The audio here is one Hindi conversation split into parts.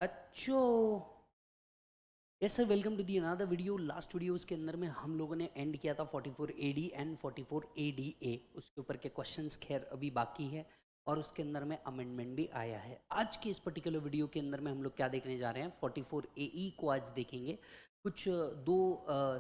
अच्छो yes sir, welcome to the another video. Last videos के अंदर में हम लोगों ने एंड किया था 44 AD एंड 44 ADA। उसके ऊपर के क्वेश्चंस खैर अभी बाकी है और उसके अंदर में अमेंडमेंट भी आया है। आज के इस पर्टिकुलर वीडियो के अंदर में हम लोग क्या देखने जा रहे हैं, 44 AE को आज देखेंगे। कुछ दो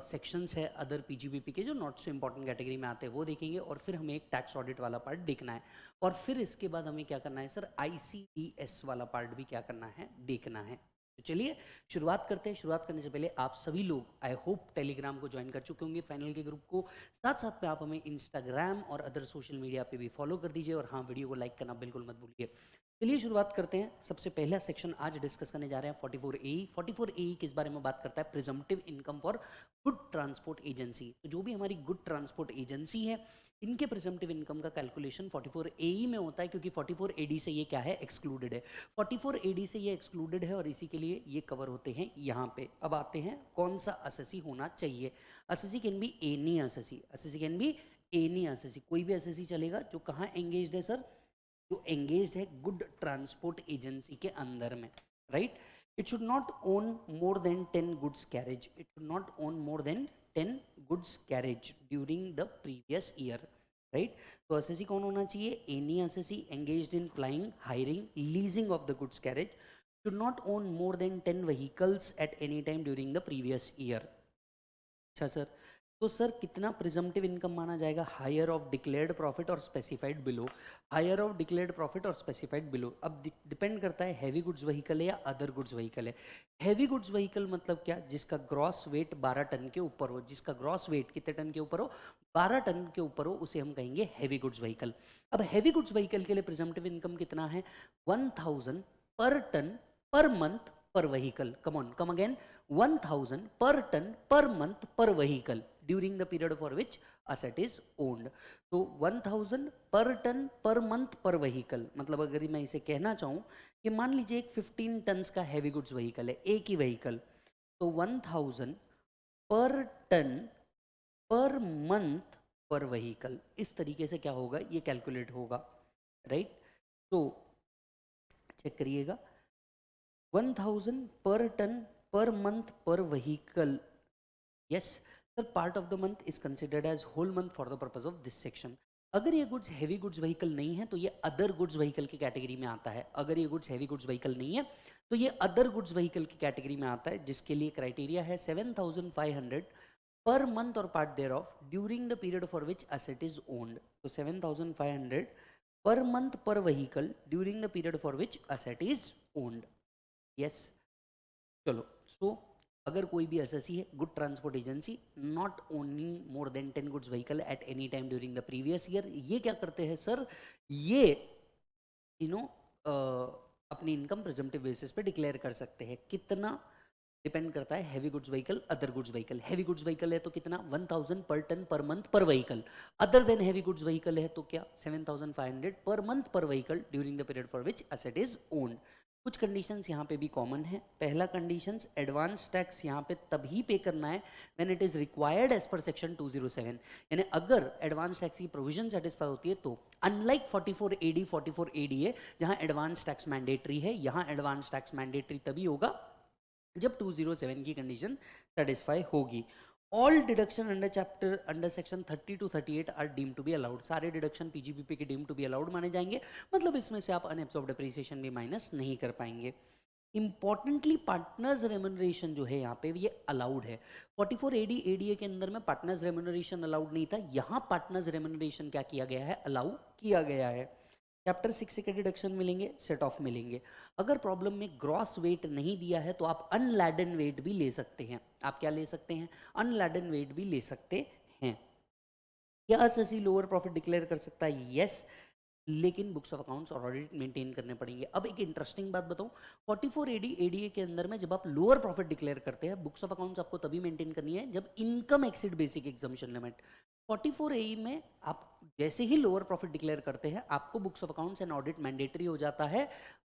सेक्शंस है अदर पीजीबीपी के जो नॉट सो इम्पॉर्टेंट कैटेगरी में आते हैं वो देखेंगे, और फिर हमें एक टैक्स ऑडिट वाला पार्ट देखना है, और फिर इसके बाद हमें क्या करना है सर, ICDS वाला पार्ट भी क्या करना है, देखना है। तो चलिए शुरुआत करते हैं। शुरुआत करने से पहले आप सभी लोग आई होप टेलीग्राम को ज्वाइन कर चुके होंगे, फाइनल के ग्रुप को। साथ साथ में आप हमें इंस्टाग्राम और अदर सोशल मीडिया पे भी फॉलो कर दीजिए, और हाँ, वीडियो को लाइक करना बिल्कुल मत भूलिए। चलिए शुरुआत करते हैं। सबसे पहला सेक्शन आज डिस्कस करने जा रहे हैं 44 AE। 44 AE किस बारे में बात करता है, presumptive income for good transport agency. तो जो भी हमारी गुड ट्रांसपोर्ट एजेंसी है, इनके प्रिजम्पटिव इनकम का कैलकुलेशन 44 AE में होता है, क्योंकि 44 AD से ये क्या है, एक्सक्लूडेड है। 44 AD से ये एक्सक्लूडेड है और इसी के लिए ये कवर होते हैं यहाँ पे। अब आते हैं कौन सा असेसी होना चाहिए। Assessee can be any assessee, assessee can be any assessee, कोई भी असेसी चलेगा जो कहाँ एंगेज्ड है सर, जो एंगेज है गुड ट्रांसपोर्ट एजेंसी के अंदर में, right. It should not own more than 10 goods carriage, it should not own more than 10 goods carriage during the previous year, right. तो असेसी कौन होना चाहिए, any assessee engaged in flying, hiring, leasing of the goods carriage, should not own more than 10 vehicles at any time during the previous year. अच्छा सर, तो सर कितना प्रिजम्पटिव इनकम माना जाएगा, हायर ऑफ डिक्लेयर्ड प्रॉफिट और specified below. Higher of declared profit और स्पेसिफाइड बिलो, अब डिपेंड करता है हैवी गुड्स व्हीकल है या अदर गुड्स व्हीकल है। हैवी गुड्स व्हीकल मतलब क्या, जिसका ग्रॉस वेट 12 टन के ऊपर हो, जिसका ग्रॉस वेट कितने टन के ऊपर हो, 12 टन के ऊपर हो, उसे हम कहेंगे हैवी गुड्स व्हीकल। अब हैवी गुड्स व्हीकल के लिए प्रिजम्पटिव इनकम कितना है, 1000 per ton per month per vehicle. Come on, come again, 1000 per ton per month per vehicle during the period for which asset is owned। तो 1000 per ton per month per vehicle, मतलब अगर मैं इसे कहना चाहूँ कि मान लीजिए एक 15 टन्स का हैवी गुड्स व्हीकल है, एक ही व्हीकल, तो 1000 per ton per month per vehicle, इस तरीके से क्या होगा, ये कैलकुलेट होगा, राइट। तो चेक करिएगा, 1000 per ton per month per vehicle, yes sir, part of the month is considered as whole month for the purpose of this section। अगर ये गुड्स हैवी गुड्स व्हीकल नहीं है तो ये अदर गुड्स व्हीकल की कैटेगरी में आता है। अगर ये गुड्स हैवी गुड्स व्हीकल नहीं है तो ये अदर गुड्स व्हीकल की कैटेगरी में आता है, जिसके लिए क्राइटेरिया है 7500 पर मंथ और part there of during the period for which asset is owned. तो 7500 per month per vehicle during the period for which asset is owned, yes. चलो, सो अगर कोई भी एसएससी है, good transport agency, not owning more than 10 goods vehicle at any time during the previous year, ये क्या करते हैं सर, ये यू नो अपनी इनकम प्रिजम्पटिव बेसिस पे डिक्लेयर कर सकते हैं। कितना डिपेंड करता है, heavy goods vehicle, other goods vehicle. Heavy goods vehicle है तो कितना, 1000 per ton per month per vehicle. Other than heavy goods vehicle है तो क्या, 7500 per month per vehicle during the period for which asset is owned. कुछ कंडीशंस यहाँ पे भी कॉमन है। पहला कंडीशंस, एडवांस टैक्स यहाँ पे तभी पे करना है when it is required as per section 207, यानी अगर एडवांस टैक्स की प्रोविजन सेटिस्फाई होती है तो। अनलाइक 44 AD 44 ADA जहाँ एडवांस टैक्स मैंडेटरी है, यहाँ एडवांस टैक्स मैंडेटरी तभी होगा जब 207 की कंडीशन सेटिस्फाई होगी। All deduction under chapter under section 30 to 38 are deem to be allowed, सारे डिडक्शन पीजीबीपी के डीम टू बी अलाउड माने जाएंगे, मतलब इसमें से आप अनएब्सॉर्ब्ड डेप्रिसिएशन भी माइनस नहीं कर पाएंगे। इंपॉर्टेंटली पार्टनर्स रेम्युनरेशन जो है यहाँ पे ये अलाउड है। 44 AD ADA के अंदर में पार्टनर्स रेम्युनरेशन अलाउड नहीं था, यहाँ पार्टनर्स रेम्युनरेशन क्या किया गया है, अलाउ किया गया है। चैप्टर 6 के डिडक्शन मिलेंगे, सेट ऑफ मिलेंगे। अगर प्रॉब्लम में ग्रॉस वेट नहीं दिया है तो आप अनलैडन वेट भी ले सकते हैं। आप क्या ले सकते हैं, अनलैडन वेट भी ले सकते हैं। क्या एसएससी लोअर प्रॉफिट डिक्लेयर कर सकता है, यस, लेकिन बुक्स ऑफ अकाउंट्स और ऑडिट मेंटेन करने पड़ेंगे। अब एक इंटरेस्टिंग बात बताऊं, 44 AD ADA के अंदर में जब आप लोअर प्रॉफिट डिक्लेयर करते हैं, बुक्स ऑफ अकाउंट्स आपको तभी मेंटेन करनी है जब income exceed basic exemption limit. 44 AE में आप जैसे ही लोअर प्रॉफिट डिक्लेयर करते हैं, आपको books of accounts and audit mandatory हो जाता है,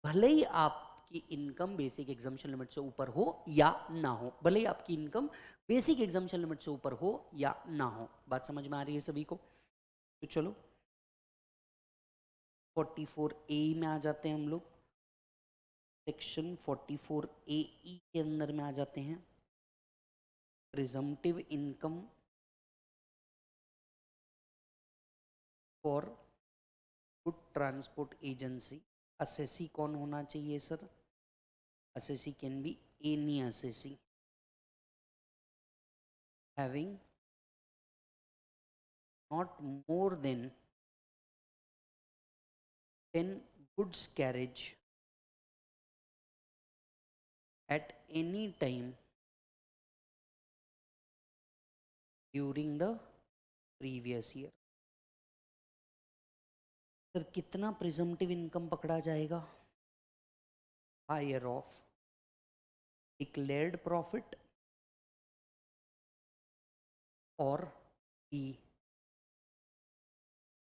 भले ही आपकी इनकम बेसिक एग्जामिशन लिमिट से ऊपर हो या ना हो, भले ही आपकी इनकम बेसिक एग्जामिशन लिमिट से ऊपर हो या ना हो। बात समझ में आ रही है सभी को? तो चलो 44 AE में आ जाते हैं हम लोग। सेक्शन 44A के अंदर में आ जाते हैं। Presumptive income for good transport agency. Assessee कौन होना चाहिए sir? Assessee can be any assessee having not more than 10 goods carriage at any time during the previous year। Sir कितना प्रिजम्पटिव इनकम पकड़ा जाएगा? हायर ऑफ डिक्लेयर्ड प्रॉफिट और की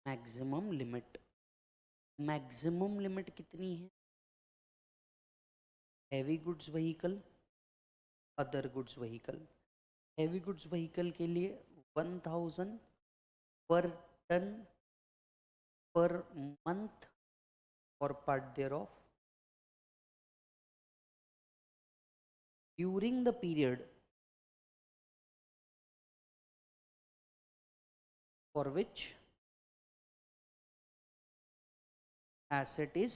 मैक्सिमम लिमिट। मैक्सिमम लिमिट कितनी है? Heavy goods vehicle, other goods vehicle. Heavy goods vehicle के लिए 1000 पर टन पर मंथ और part there of during the period for which asset is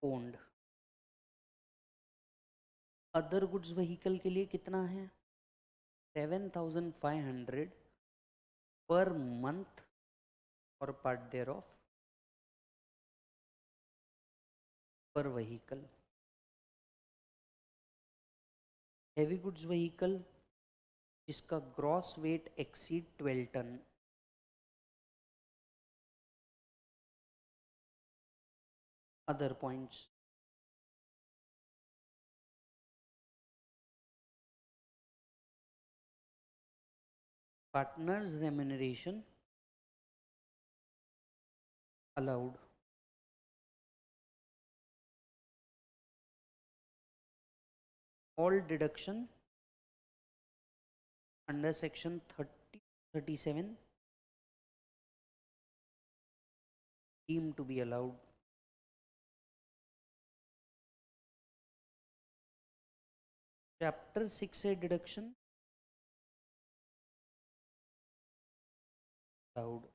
owned। Other goods vehicle के लिए कितना है? 7500 पर मंथ और part there of per vehicle. Heavy goods vehicle जिसका gross weight exceed 12 ton. Other points partners remuneration allowed। all deduction under section 37 deemed to be allowed। chapter 6 deduction allowed।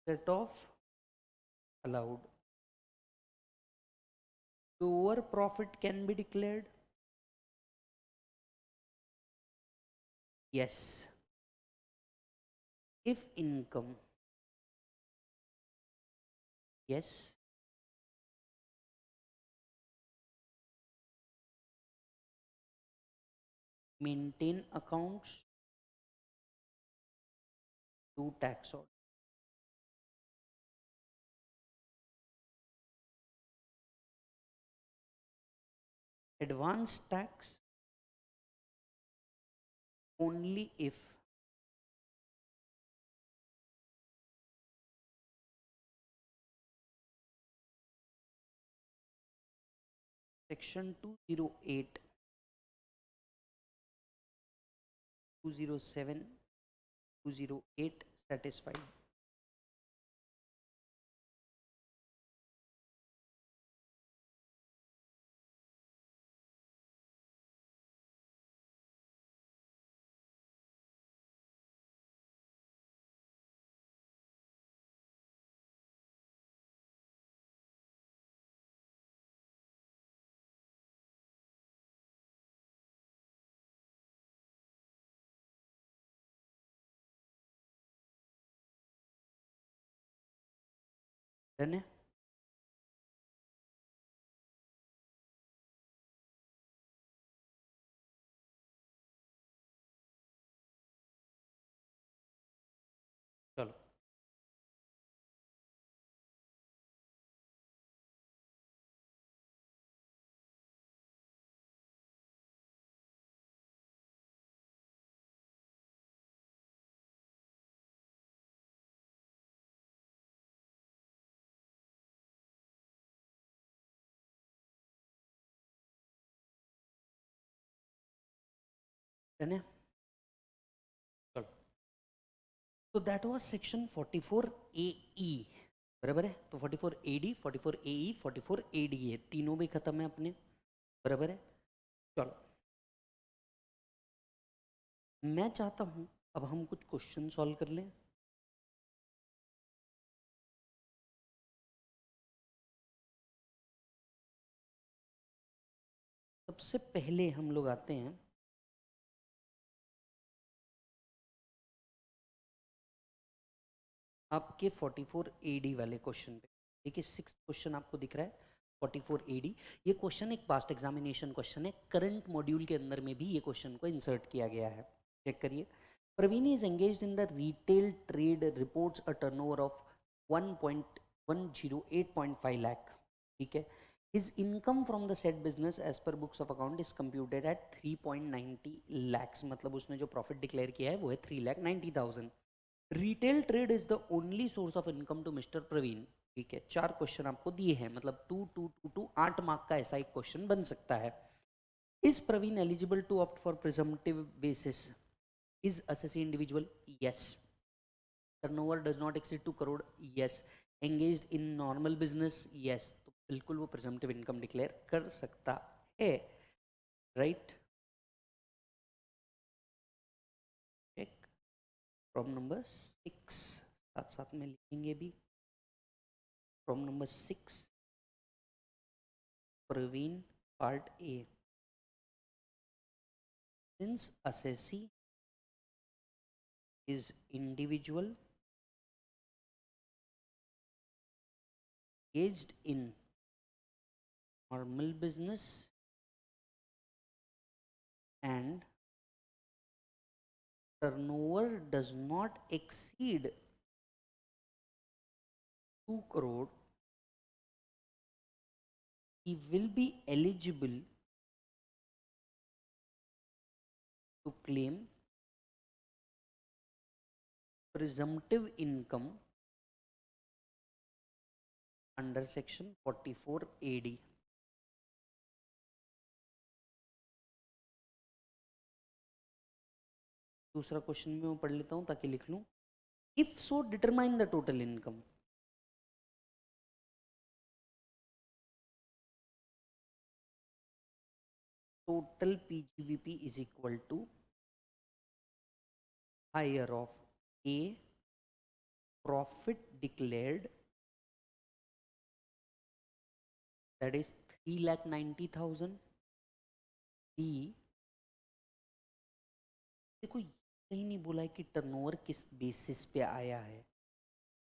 set off allowed। lower profit can be declared, yes, if income, yes, maintain accounts to tax order। advance tax only if section 208, 207, 208 satisfied। Done है? चलो डन है? चलो तो दैट वाज सेक्शन 44AE। बराबर है। तो 44 AD, 44 AE, 44 ADA तीनों भी खत्म है अपने, बराबर है। चलो मैं चाहता हूं अब हम कुछ क्वेश्चन सॉल्व कर लें। सबसे पहले हम लोग आते हैं आपके 44 AD वाले क्वेश्चन पे। देखिए 6th क्वेश्चन आपको दिख रहा है 44 AD। ये क्वेश्चन एक पास्ट एग्जामिनेशन क्वेश्चन है, करंट मॉड्यूल के अंदर में भी ये क्वेश्चन को इंसर्ट किया गया है। चेक करिए। Praveen is engaged in the retail trade, reports a turnover of 1.108.5 lakh. ठीक है। His income from the said business as per books of account is computed at 3.90 lakhs। मतलब उसने जो प्रॉफिट डिक्लेयर किया है वो है 3,90,000। Retail trade is the only source of income to mister Praveen. ठीक है, 4 क्वेश्चन आपको दिए हैं, मतलब 2 2 2 2 8 मार्क का ऐसा एक क्वेश्चन बन सकता है। Is Praveen eligible to opt for presumptive basis? Is assessee individual? Yes. Turnover does not exceed 2 crore? Yes. Engaged in normal business? Yes. तो बिल्कुल वो प्रिजम्पटिव इनकम डिक्लेयर कर सकता है, राइट। चेक। प्रॉब्लम नंबर 6 साथ साथ में लिखेंगे भी। Problem number 6 Praveen, part A. Since assessee is individual engaged in normal business and turnover does not exceed 2 crore, he will be eligible to claim presumptive income under section 44 AD। दूसरा क्वेश्चन भी मैं पढ़ लेता हूं ताकि लिख लूं। If so determine the total income. Total PGBP is equal to higher of A, profit declared, that is 3,90,000। B, देखो कहीं नहीं बोला है कि टर्नओवर किस बेसिस पे आया है।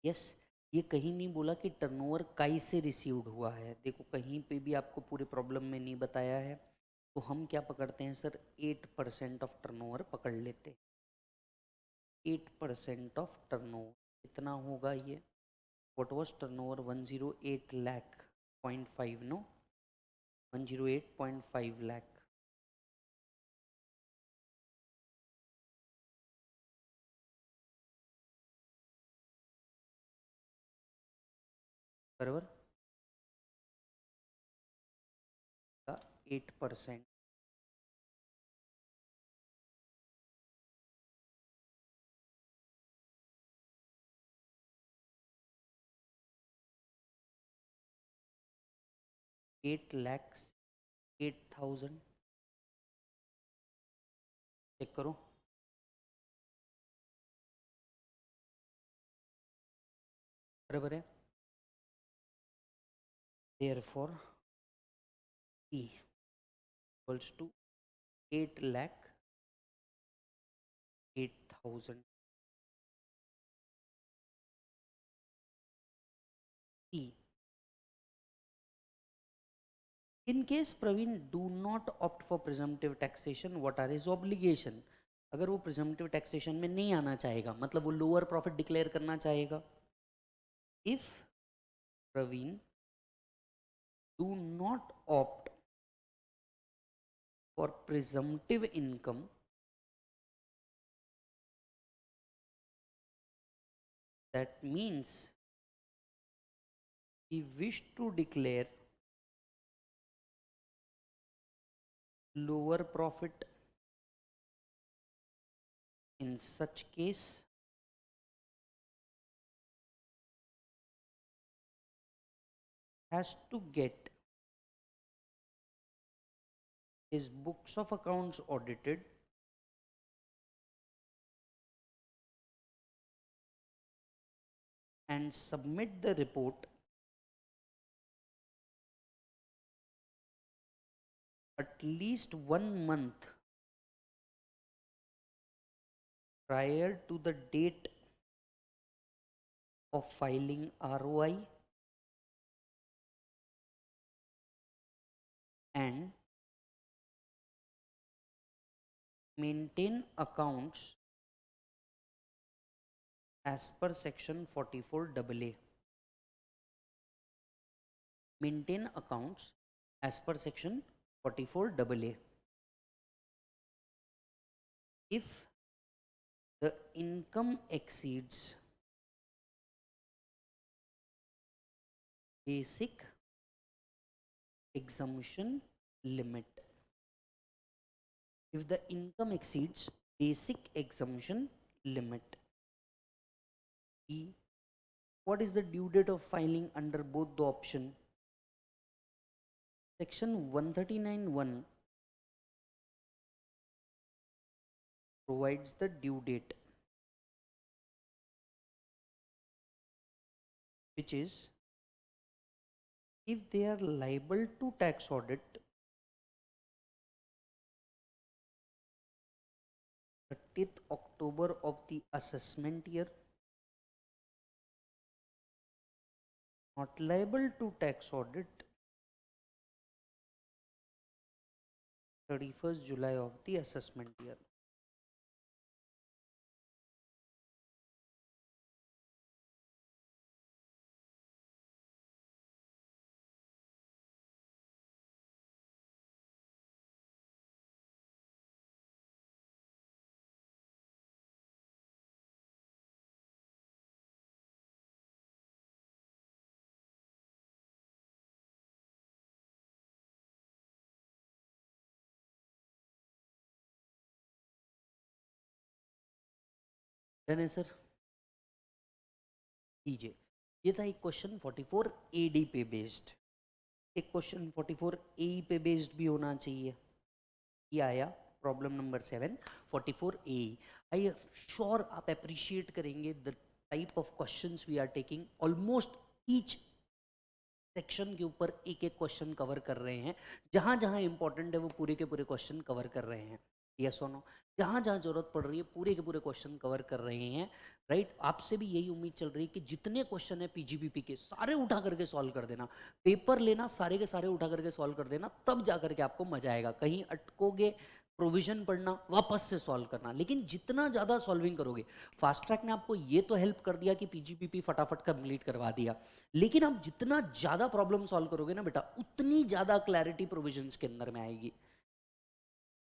यस, ये कहीं नहीं बोला कि टर्नओवर काई से रिसीव्ड हुआ है। देखो कहीं पे भी आपको पूरे प्रॉब्लम में नहीं बताया है। तो हम क्या पकड़ते हैं सर, 8% ऑफ टर्नओवर पकड़ लेते हैं। 8% ऑफ टर्नओवर कितना होगा ये? What was turnover? 108 lakh point 5, no 108.5 lakh. बराबर का 8%। 8,08,000। चेक करो। बराबर है। Therefore P equals to 8,08,000। P, in case Praveen do not opt for presumptive taxation, what are his obligation? अगर वो presumptive taxation में नहीं आना चाहेगा, मतलब वो lower profit declare करना चाहेगा। If Praveen do not opt for presumptive income, that means he wish to declare lower profit। In such case has to get his books of accounts audited and submit the report at least 1 month prior to the date of filing ROI and maintain accounts as per section 44AA. Maintain accounts as per section 44AA. If the income exceeds basic exemption limit, if the income exceeds basic exemption limit, E, what is the due date of filing under both the option? Section 139(1) provides the due date, which is if they are liable to tax audit 30th October of the assessment year, not liable to tax audit 31st July of the assessment year. Done है सर? लीजिए, ये था एक क्वेश्चन 44 AD पे बेस्ड। एक क्वेश्चन 44 AE पे बेस्ड भी होना चाहिए। ये आया problem number 7 44 AE। I sure आप अप्रिशिएट करेंगे the type of questions we are taking. Almost each section के ऊपर एक एक क्वेश्चन कवर कर रहे हैं। जहां जहां इंपॉर्टेंट है वो पूरे के पूरे क्वेश्चन कवर कर रहे हैं। यस और नो? जहां जहां जरूरत पड़ रही है पूरे के पूरे क्वेश्चन कवर कर रहे हैं। राइट, आपसे भी यही उम्मीद चल रही है कि जितने क्वेश्चन है पीजीबीपी के सारे उठा करके सॉल्व कर देना। पेपर लेना, सारे के सारे उठा करके सॉल्व कर देना, तब जाकर के आपको मजा आएगा। कहीं अटकोगे, प्रोविजन पढ़ना, वापस से सॉल्व करना। लेकिन जितना ज़्यादा सॉल्विंग करोगे, फास्ट ट्रैक ने आपको ये तो हेल्प कर दिया कि पीजीबीपी फटाफट कंप्लीट करवा दिया, लेकिन आप जितना ज़्यादा प्रॉब्लम सॉल्व करोगे ना बेटा, उतनी ज़्यादा क्लैरिटी प्रोविजंस के अंदर में आएगी।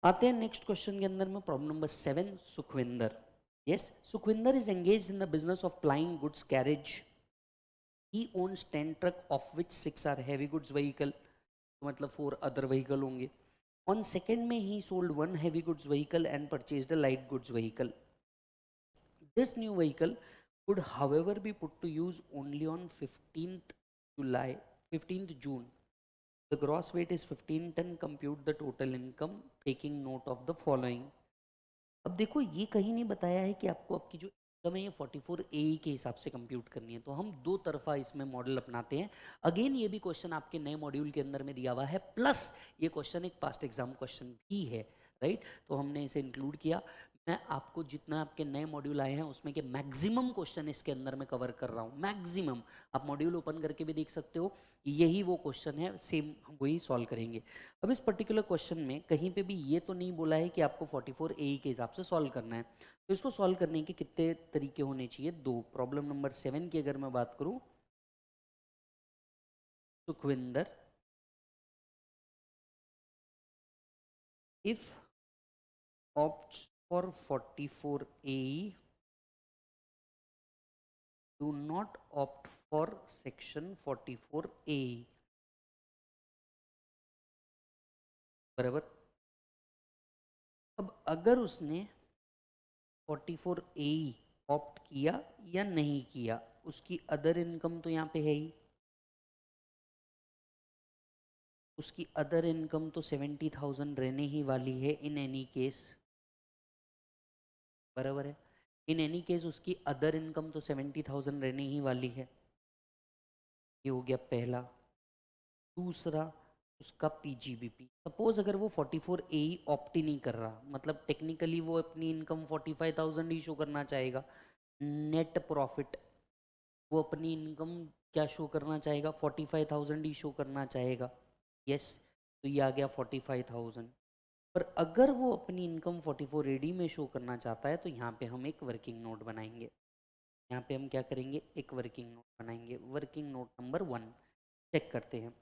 आते हैं नेक्स्ट क्वेश्चन के अंदर में, problem number 7, Sukhwinder. Yes, Sukhwinder is engage in the business of plying goods carriage. He owns 10 truck of which 6 are heavy goods vehicle, मतलब 4 अदर व्हीकल होंगे। On second May, he sold 1 heavy goods vehicle and purchased a light goods vehicle. This new vehicle could, however, be put to use only on 15th June. The gross weight is 15 ton. Compute the total income, taking note of the following. अब देखो, ये कहीं नहीं बताया है कि आपको आपकी जो इनकम है ये 44 AE के हिसाब से कंप्यूट करनी है। तो हम दो तरफा इसमें मॉडल अपनाते हैं। अगेन ये भी क्वेश्चन आपके नए मॉड्यूल के अंदर में दिया हुआ है, प्लस ये क्वेश्चन एक पास्ट एग्जाम क्वेश्चन भी है। राइट, तो हमने इसे इंक्लूड किया। मैं आपको जितना आपके नए मॉड्यूल आए हैं उसमें के मैक्सिमम क्वेश्चन इसके अंदर में कवर कर रहा हूँ। मैक्सिमम, आप मॉड्यूल ओपन करके भी देख सकते हो, यही वो क्वेश्चन है, सेम वही सॉल्व करेंगे। अब इस पर्टिकुलर क्वेश्चन में कहीं पे भी ये तो नहीं बोला है कि आपको 44 AE के हिसाब से सॉल्व करना है। तो इसको सॉल्व करने के कितने तरीके होने चाहिए? 2। प्रॉब्लम नंबर 7 की अगर मैं बात करूं, Sukhvinder if opts for 44 AE, do not opt for section 44 AE। बराबर। अब अगर उसने 44 AE ऑप्ट किया या नहीं किया, उसकी अदर इनकम तो यहाँ पे है ही। उसकी अदर इनकम तो 70,000 रहने ही वाली है इन एनी केस, बराबर है। इन एनी केस उसकी अदर इनकम तो 70,000 रहने ही वाली है। ये हो गया पहला। दूसरा, उसका पीजीबीपी, सपोज अगर वो 44 ए ही ऑप्ट ही नहीं कर रहा, मतलब टेक्निकली वो अपनी इनकम 45,000 ही शो करना चाहेगा, नेट प्रॉफिट वो अपनी इनकम क्या शो करना चाहेगा, 45,000 ही शो करना चाहेगा। यस, तो ये आ गया 45,000। पर अगर वो अपनी इनकम 44 एडी में शो करना चाहता है तो यहाँ पे हम एक वर्किंग नोट बनाएंगे। यहाँ पे हम क्या करेंगे, एक वर्किंग नोट बनाएंगे। वर्किंग नोट नंबर 1 चेक करते हैं।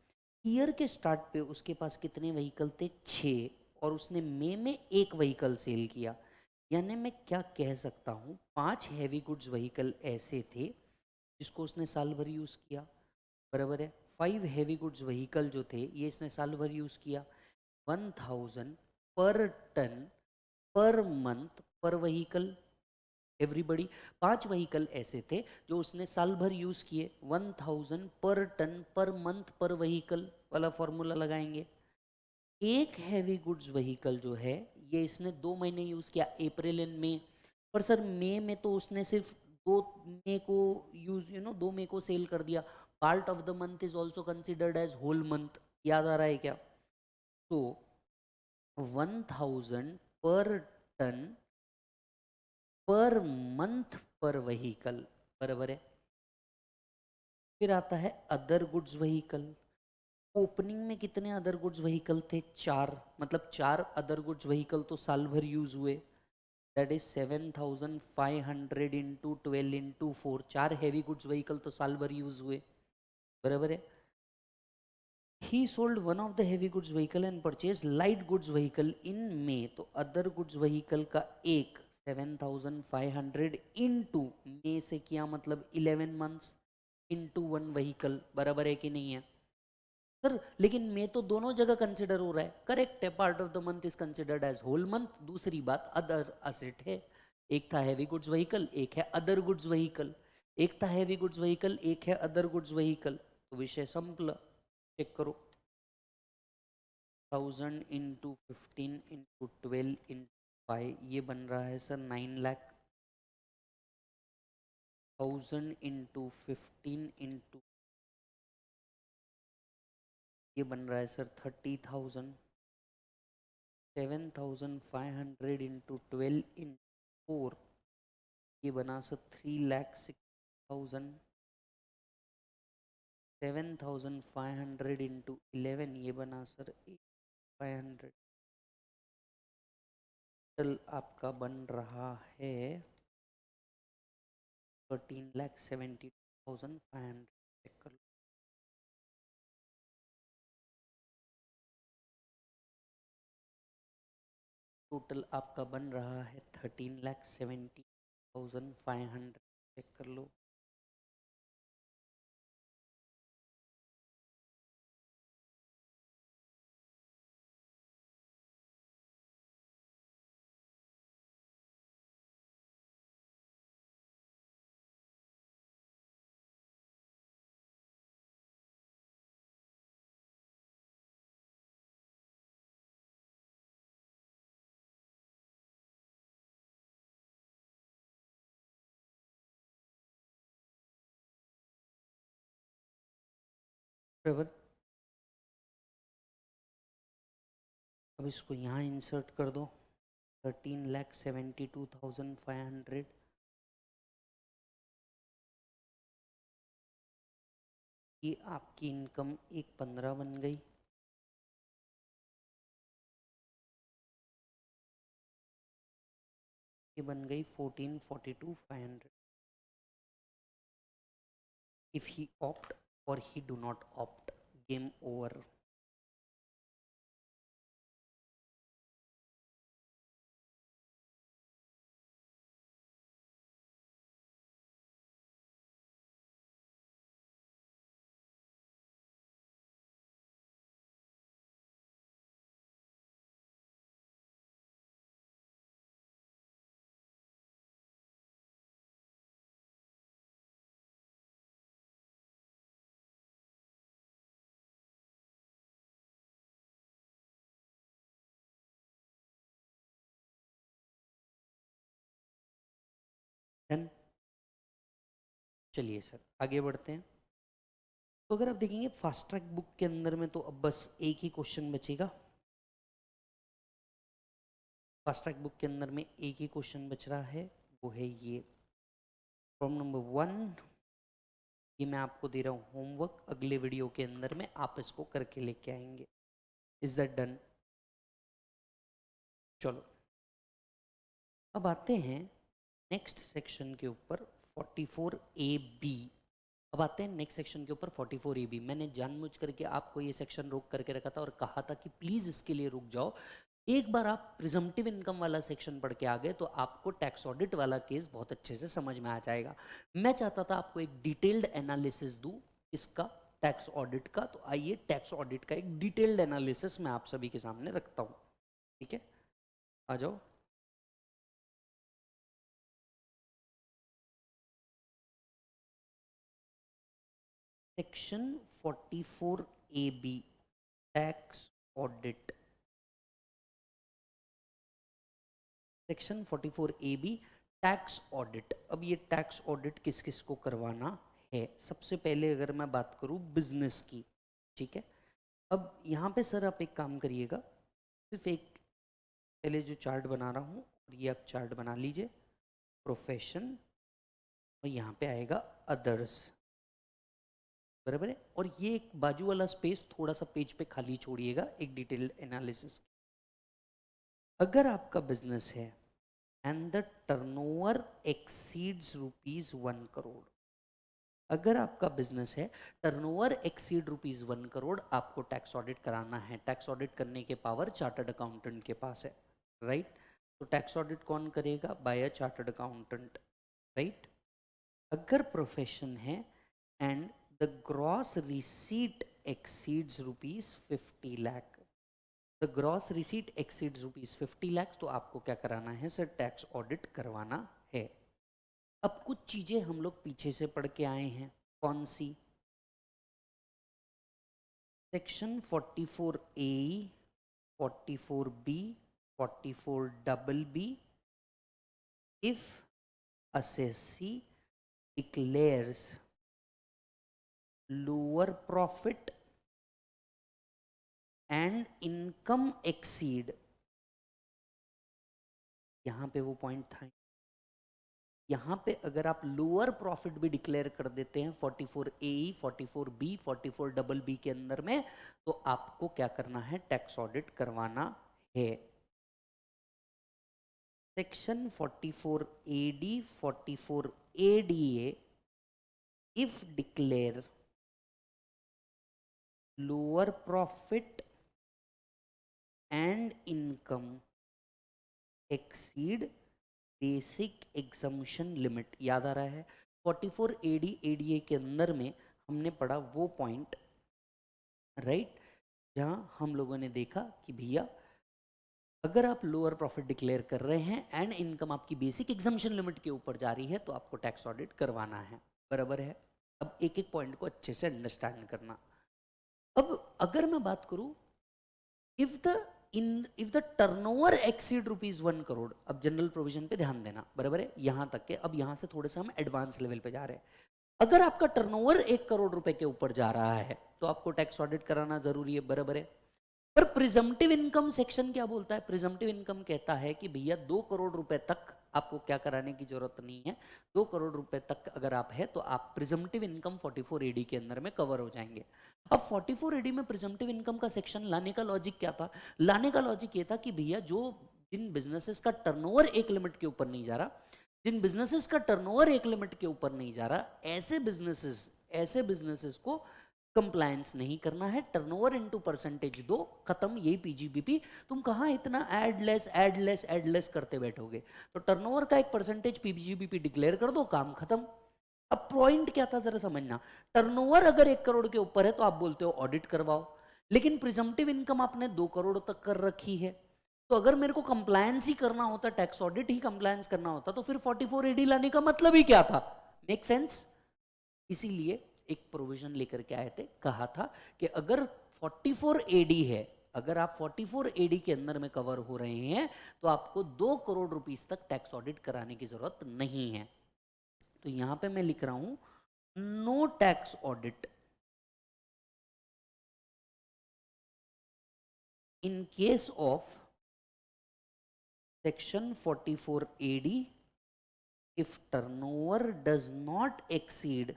ईयर के स्टार्ट पे उसके पास कितने व्हीकल थे, 6, और उसने मई में एक व्हीकल सेल किया। यानी मैं क्या कह सकता हूँ, 5 हैवी गुड्स व्हीकल ऐसे थे जिसको उसने साल भर यूज़ किया, बराबर है। 5 हैवी गुड्स व्हीकल जो थे ये इसने साल भर यूज़ किया। 1000 per ton per month per vehicle, everybody. 5 vehicle ऐसे थे जो उसने साल भर यूज किए, 1000 per ton per month per vehicle वाला फॉर्मूला लगाएंगे। एक हैवी गुड्स व्हीकल जो है ये इसने 2 महीने यूज किया, अप्रैल एंड मई। पर सर मई में तो उसने सिर्फ 2 मई को यूज 2 मई को सेल कर दिया। Part of the month is also considered as whole month, याद आ रहा है क्या? तो 1000 per ton per month per vehicle, बराबर है। फिर आता है अदर गुड्स व्हीकल। ओपनिंग में कितने अदर गुड्स व्हीकल थे, 4, मतलब 4 अदर गुड्स व्हीकल तो साल भर यूज हुए। That is 7,500 into 12 into 4, 4 heavy goods vehicle तो साल भर यूज हुए, बराबर है। He sold one of the heavy goods vehicle and purchase light goods vehicle in May, तो अदर गुड्स व्हीकल का एक 7,500 इंटू मे से किया, मतलब 11 मंथ्स इंटू 1 व्हीकल, बराबर है कि नहीं है सर? लेकिन मे तो दोनों जगह कंसिडर हो रहा है, करेक्ट है। Part of the month is considered as whole month. दूसरी बात, अदर असेट है, एक था हैवी गुड्स व्हीकल, एक है अदर गुड्स व्हीकल। एक था हैवी गुड्स व्हीकल, एक है अदर गुड्स व्हीकल, तो विषय संपल। चेक करो, 1000 इंटू 15 इंटू 12 इंटू 5, ये बन रहा है सर 9 लाख। 1000 इंटू 15 इंटू, ये बन रहा है सर 30,000। 7,500 इंटू 12 इंटू 4, ये बना सर 3,06,000। 7,500 इंटू 11, ये बना सर 500। टोटल आपका बन रहा है 13,72,500। चेक कर लो। टोटल आपका बन रहा है 13,70,500। चेक कर लो। बराबर, अब इसको यहाँ इंसर्ट कर दो, 13,72,500। ये आपकी इनकम एक 15 बन गई। ये बन गई 14,42,500। इफ ही ऑप्ट और ही do not opt, game over. Done. चलिए सर आगे बढ़ते हैं। तो अगर आप देखेंगे फास्ट ट्रैक बुक के अंदर में तो अब बस एक ही क्वेश्चन बचेगा। फास्ट ट्रैक बुक के अंदर में एक ही क्वेश्चन बच रहा है, वो है ये प्रॉब्लम नंबर 1। ये मैं आपको दे रहा हूँ होमवर्क, अगले वीडियो के अंदर में आप इसको करके लेके आएंगे। Is that done? चलो अब आते हैं नेक्स्ट सेक्शन के ऊपर 44AB। अब आते हैं नेक्स्ट सेक्शन के ऊपर 44AB। मैंने जानबूझ करके आपको ये सेक्शन रोक करके रखा था और कहा था कि प्लीज इसके लिए रुक जाओ। एक बार आप प्रिजम्पटिव इनकम वाला सेक्शन पढ़ के आ गए तो आपको टैक्स ऑडिट वाला केस बहुत अच्छे से समझ में आ जाएगा। मैं चाहता था आपको एक डिटेल्ड एनालिसिस दूं इसका, टैक्स ऑडिट का। तो आइए टैक्स ऑडिट का एक डिटेल्ड एनालिसिस मैं आप सभी के सामने रखता हूं। ठीक है, आ जाओ। Section 44AB tax audit. Section 44AB tax audit. अब ये टैक्स ऑडिट किस किस को करवाना है? सबसे पहले अगर मैं बात करूं बिजनेस की, ठीक है। अब यहाँ पे सर आप एक काम करिएगा, सिर्फ एक पहले जो चार्ट बना रहा हूँ और ये आप चार्ट बना लीजिए, प्रोफेशन और यहाँ पे आएगा अदर्स, बराबर है। और ये एक बाजू वाला स्पेस थोड़ा सा पेज पे खाली छोड़िएगा एक डिटेल्ड एनालिसिस। अगर आपका बिजनेस है and the turnover exceeds ₹1 crore, अगर आपका बिजनेस है टर्नओवर एक्सीड ₹1 करोड़, आपको टैक्स ऑडिट कराना है। टैक्स ऑडिट करने के पावर चार्टर्ड अकाउंटेंट के पास है, राइट। तो टैक्स ऑडिट कौन करेगा? By a chartered accountant, right. अगर प्रोफेशन है and the gross receipt exceeds ₹50 lakh, the gross receipt exceeds ₹50 lakh, तो आपको क्या कराना है सर? टैक्स ऑडिट करवाना है। अब कुछ चीजें हम लोग पीछे से पढ़ के आए हैं, कौन सी? Section 44A, 44B, 44BB। If assessee declares lower profit and income exceed, यहां पे वो पॉइंट था। यहां पे अगर आप लोअर प्रॉफिट भी डिक्लेयर कर देते हैं 44A, 44B, 44BB के अंदर में, तो आपको क्या करना है? टैक्स ऑडिट करवाना है। Section 44AD, 44ADA, if declare lower profit and income exceed basic exemption limit. याद आ रहा है 44AD ADA के अंदर में हमने पढ़ा वो पॉइंट, राइट, जहां हम लोगों ने देखा कि भैया अगर आप लोअर प्रॉफिट डिक्लेयर कर रहे हैं एंड इनकम आपकी बेसिक एग्जम्पशन लिमिट के ऊपर जा रही है तो आपको टैक्स ऑडिट करवाना है, बराबर है। अब एक एक पॉइंट को अच्छे से अंडरस्टैंड करना। अब अगर मैं बात करूं if the turnover exceed ₹1 crore, अब जनरल प्रोविजन पे ध्यान देना, बराबर है, यहां तक के। अब यहां से थोड़े से हम एडवांस लेवल पे जा रहे हैं। अगर आपका टर्नओवर 1 करोड़ रुपए के ऊपर जा रहा है तो आपको टैक्स ऑडिट कराना जरूरी है, बराबर है। पर प्रिजम्पटिव इनकम सेक्शन क्या बोलता है? प्रिजम्पटिव इनकम कहता है कि भैया 2 करोड़ रुपए तक आपको क्या कराने की जरूरत नहीं है। 2 करोड़ रुपए तक अगर आप है तो आप प्रिजम्पटिव इनकम 44AD के अंदर में कवर हो जाएंगे। अब 44AD में प्रिजम्पटिव इनकम का सेक्शन लाने का लॉजिक क्या था? लाने का लॉजिक ये था कि भैया जो जिन बिजनेसेस का टर्नओवर एक लिमिट के ऊपर नहीं जा रहा, जिन बिजनेसेस का टर्नओवर एक लिमिट के ऊपर नहीं जा रहा, ऐसे बिजनेसेस को कंप्लायंस नहीं करना है। टर्नओवर इनटू परसेंटेज दो, खत्म, यही पीजीबीपी। तुम कहां इतना एड लेस करते बैठोगे? तो टर्नओवर का एक परसेंटेज पीजीबीपी डिक्लेयर कर दो, काम खत्म। अब पॉइंट क्या था जरा समझना, टर्नओवर अगर 1 करोड़ के ऊपर है तो आप बोलते हो ऑडिट करवाओ, लेकिन प्रिजम्पटिव इनकम आपने 2 करोड़ तक कर रखी है। तो अगर मेरे को कंप्लायंस ही करना होता, टैक्स ऑडिट ही कंप्लायंस करना होता, तो फिर 44AD लाने का मतलब ही क्या था? Make sense? इसीलिए एक प्रोविजन लेकर के आए थे, कहा था कि अगर 44AD है, अगर आप 44AD के अंदर में कवर हो रहे हैं तो आपको 2 करोड़ रुपीस तक टैक्स ऑडिट कराने की जरूरत नहीं है। तो यहां पे मैं लिख रहा हूं no tax audit in case of section 44 AD if turnover does not exceed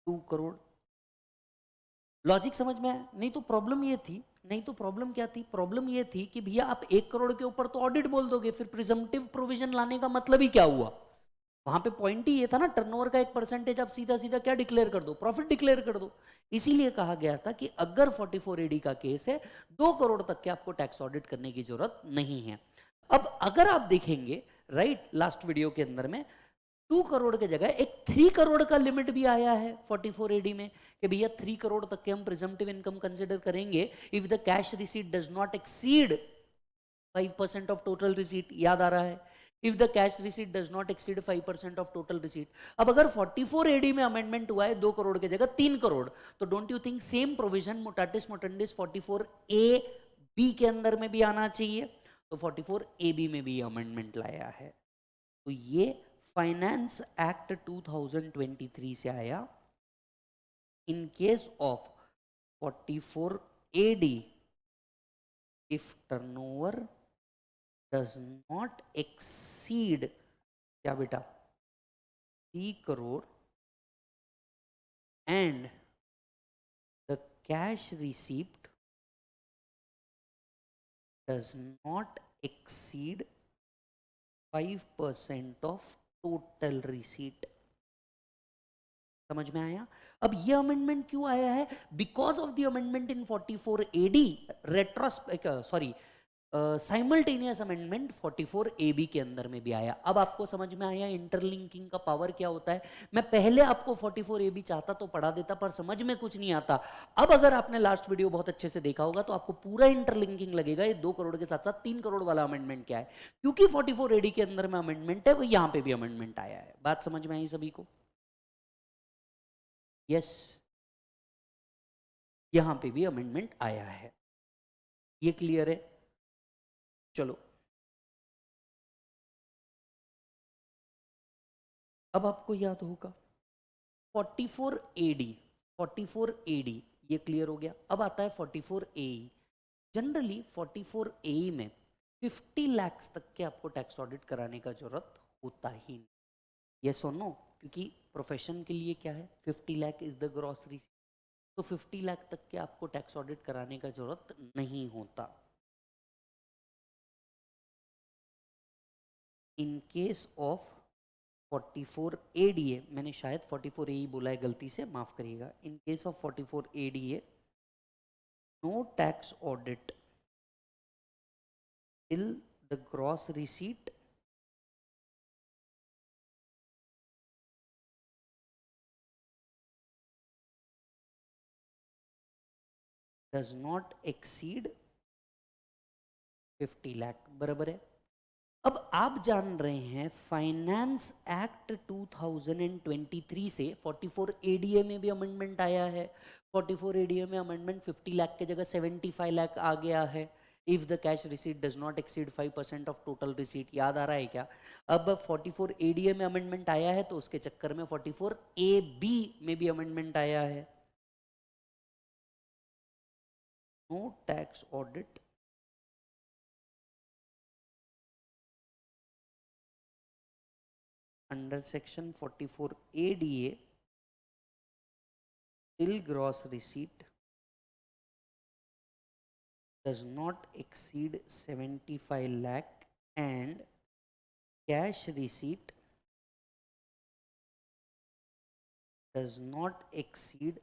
2 crore. Logic समझ में आया? नहीं तो प्रॉब्लम ये थी, नहीं तो प्रॉब्लम क्या थी? प्रॉब्लम ये थी कि भैया आप 1 करोड़ के ऊपर तो ऑडिट बोल दोगे, फिर प्रिजम्पटिव प्रोविजन लाने का मतलब ही क्या हुआ? वहां पे पॉइंट ही ये था ना, टर्नओवर का एक परसेंटेज आप सीधा सीधा क्या डिक्लेयर कर दो, प्रॉफिट डिक्लेयर कर दो। इसीलिए कहा गया था कि अगर 44 AD का केस है 2 करोड़ तक के आपको टैक्स ऑडिट करने की जरूरत नहीं है। अब अगर आप देखेंगे राइट लास्ट वीडियो के अंदर में 2 करोड़ के जगह एक 3 करोड़ का लिमिट भी आया है 44 AD में कि भैया 3 करोड़ तक के हम प्रिजम्पटिव इनकम कंसिडर करेंगे if the cash receipt does not exceed 5% of total receipt. याद आ रहा है? If the cash receipt does not exceed 5% of total receipt. अब अगर 44 AD में अमेंडमेंट हुआ है 2 करोड़ के जगह 3 करोड़, तो don't you think same provision mutatis mutandis 44 AB के अंदर में भी आना चाहिए? तो 44 AB में भी अमेंडमेंट लाया है। तो ये फाइनेंस एक्ट 2023 से आया। इन case of 44 AD if turnover does not exceed क्या बेटा 3 crore and the cash receipt does not exceed 5% of total receipt। समझ में आया? अब ये अमेंडमेंट क्यों आया है? Because of the amendment in 44 AD sorry simultaneous amendment 44 AB के अंदर में भी आया। अब आपको समझ में आया इंटरलिंकिंग का पावर क्या होता है? मैं पहले आपको 44 AB चाहता तो पढ़ा देता, पर समझ में कुछ नहीं आता। अब अगर आपने लास्ट वीडियो बहुत अच्छे से देखा होगा तो आपको पूरा इंटरलिंकिंग लगेगा। ये 2 करोड़ के साथ साथ 3 करोड़ वाला अमेंडमेंट क्या है, क्योंकि 44 AD के अंदर में अमेंडमेंट है, वो यहां पे भी अमेंडमेंट आया है। बात समझ में आई सभी को? यस, यहां पे भी अमेंडमेंट आया है। ये क्लियर है? चलो अब आपको याद होगा 44 AD, 44 AD ये क्लियर हो गया। अब आता है 44 AE। जनरली 44 AE में 50 लाख तक के आपको टैक्स ऑडिट कराने का जरूरत होता ही नहीं। ये सुनो, क्योंकि प्रोफेशन के लिए क्या है 50 लाख इज द ग्रॉसरी। तो 50 लाख तक के आपको टैक्स ऑडिट कराने का जरूरत नहीं होता। इन केस ऑफ 44 ADA, मैंने शायद 44 AE बोला है गलती से, माफ करिएगा। In case of 44 ADA no tax audit till the gross receipt does not exceed 50 lakh. बराबर है? अब आप जान रहे हैं फाइनेंस एक्ट 2023 से 44 ADA में भी अमेंडमेंट आया है। 44 ADA में अमेंडमेंट 50 लाख के जगह 75 लाख आ गया है। If the cash receipt does not exceed 5% of total receipt. याद आ रहा है क्या? अब 44 ADA में अमेंडमेंट आया है तो उसके चक्कर में 44 AB में भी अमेंडमेंट आया है। No tax audit under section 44 ADA till gross receipt does not exceed 75 lakh and cash receipt does not exceed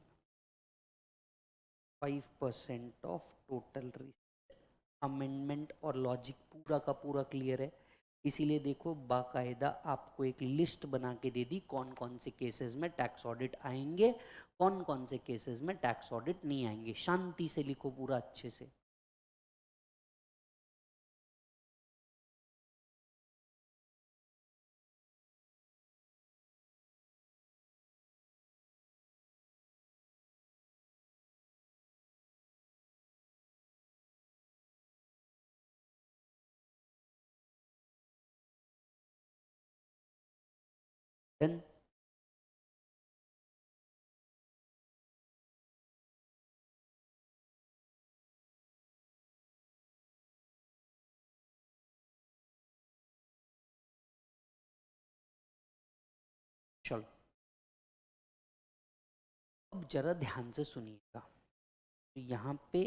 5% of total receipt। Amendment और लॉजिक पूरा का पूरा क्लियर है। इसीलिए देखो बाकायदा आपको एक लिस्ट बना के दे दी कौन कौन से केसेस में टैक्स ऑडिट आएंगे, कौन कौन से केसेस में टैक्स ऑडिट नहीं आएंगे। शांति से लिखो पूरा अच्छे से। डन। चलो अब जरा ध्यान से सुनिएगा। तो यहाँ पे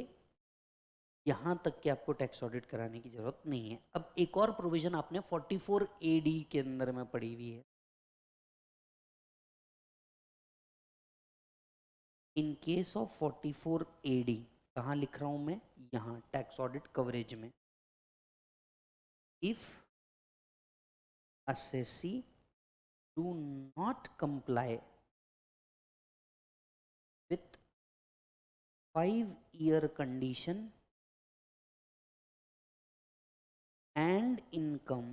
यहाँ तक कि आपको टैक्स ऑडिट कराने की जरूरत नहीं है। अब एक और प्रोविजन आपने 44 AD के अंदर में पड़ी हुई है। इन केस ऑफ 44 AD, कहाँ लिख रहा हूं मैं? यहाँ टैक्स ऑडिट कवरेज में। If assessee do not comply with 5-year condition and income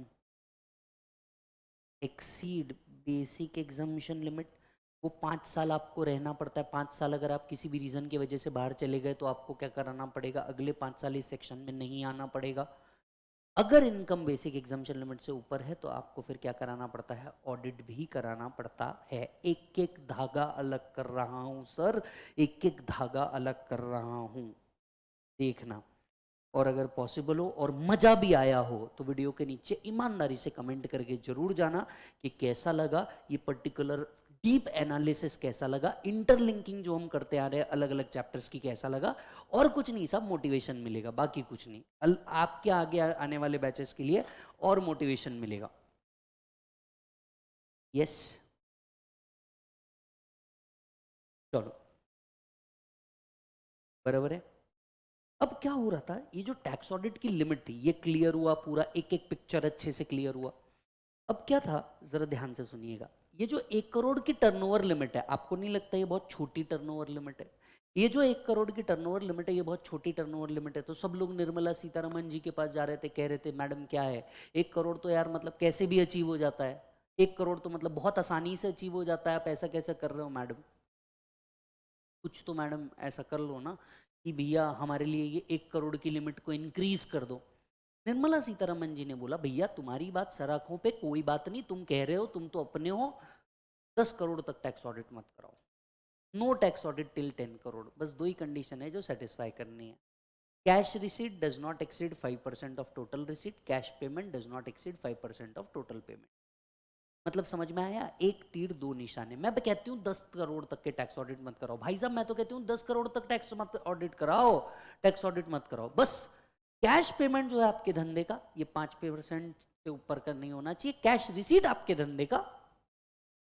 exceed basic exemption limit, वो 5 साल आपको रहना पड़ता है। 5 साल अगर आप किसी भी रीजन की वजह से बाहर चले गए तो आपको क्या कराना पड़ेगा? अगले 5 साल इस सेक्शन में नहीं आना पड़ेगा। अगर इनकम बेसिक एग्जाम्पशन लिमिट से ऊपर है तो आपको फिर क्या कराना पड़ता है? ऑडिट भी कराना पड़ता है। एक एक धागा अलग कर रहा हूं सर, एक एक धागा अलग कर रहा हूं, देखना। और अगर पॉसिबल हो और मजा भी आया हो तो वीडियो के नीचे ईमानदारी से कमेंट करके जरूर जाना कि कैसा लगा ये पर्टिकुलर डीप एनालिसिस, कैसा लगा इंटरलिंकिंग जो हम करते आ रहे हैं अलग अलग चैप्टर्स की, कैसा लगा। और कुछ नहीं, सब मोटिवेशन मिलेगा, बाकी कुछ नहीं। आपके आगे आने वाले बैचेस के लिए और मोटिवेशन मिलेगा। यस, चलो बराबर है। अब क्या हो रहा था, ये जो टैक्स ऑडिट की लिमिट थी ये क्लियर हुआ, पूरा एक एक पिक्चर अच्छे से क्लियर हुआ। अब क्या था, जरा ध्यान से सुनिएगा। ये जो 1 करोड़ की टर्नओवर लिमिट है, आपको नहीं लगता ये बहुत छोटी टर्नओवर लिमिट है? ये जो 1 करोड़ की टर्नओवर लिमिट है ये बहुत छोटी टर्नओवर लिमिट है। तो सब लोग निर्मला सीतारमन जी के पास जा रहे थे, कह रहे थे मैडम क्या है 1 करोड़ तो यार मतलब कैसे भी अचीव हो जाता है, 1 करोड़ तो मतलब बहुत आसानी से अचीव हो जाता है, आप ऐसा कैसे कर रहे हो मैडम? कुछ तो मैडम ऐसा कर लो ना कि भैया हमारे लिए ये 1 करोड़ की लिमिट को इंक्रीज कर दो। निर्मला सीतारमन जी ने बोला भैया तुम्हारी बात सर आंखों पे, कोई बात नहीं, तुम कह रहे हो, तुम तो अपने हो, 10 करोड़ तक टैक्स ऑडिट मत कराओ, no tax audit till 10 crore. बस दो ही कंडीशन है जो सेटिस्फाई करनी है। Cash receipt does not exceed 5% of total receipt, cash payment does not exceed 5% of total payment. मतलब समझ में आया? एक तीर दो निशाने। मैं भी कहती हूँ 10 करोड़ तक के टैक्स ऑडिट मत कराओ भाई साहब, मैं तो कहती हूँ 10 करोड़ तक टैक्स मत ऑडिट कराओ, टैक्स ऑडिट मत कराओ। बस कैश पेमेंट जो है आपके धंधे का ये 5% से ऊपर का नहीं होना चाहिए, कैश रिसीट आपके धंधे का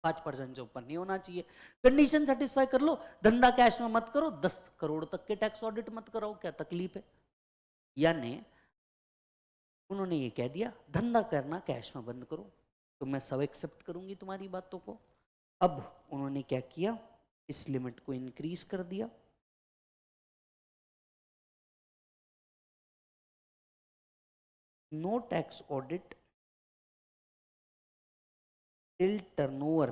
5% से ऊपर नहीं होना चाहिए। कंडीशन सेटिस्फाई कर लो, धंधा कैश में मत करो, 10 करोड़ तक के टैक्स ऑडिट मत कराओ, क्या तकलीफ है? यानी उन्होंने ये कह दिया धंधा करना कैश में बंद करो, तो मैं सब एक्सेप्ट करूंगी तुम्हारी बातों को। अब उन्होंने क्या किया, इस लिमिट को इंक्रीज कर दिया। No tax audit till turnover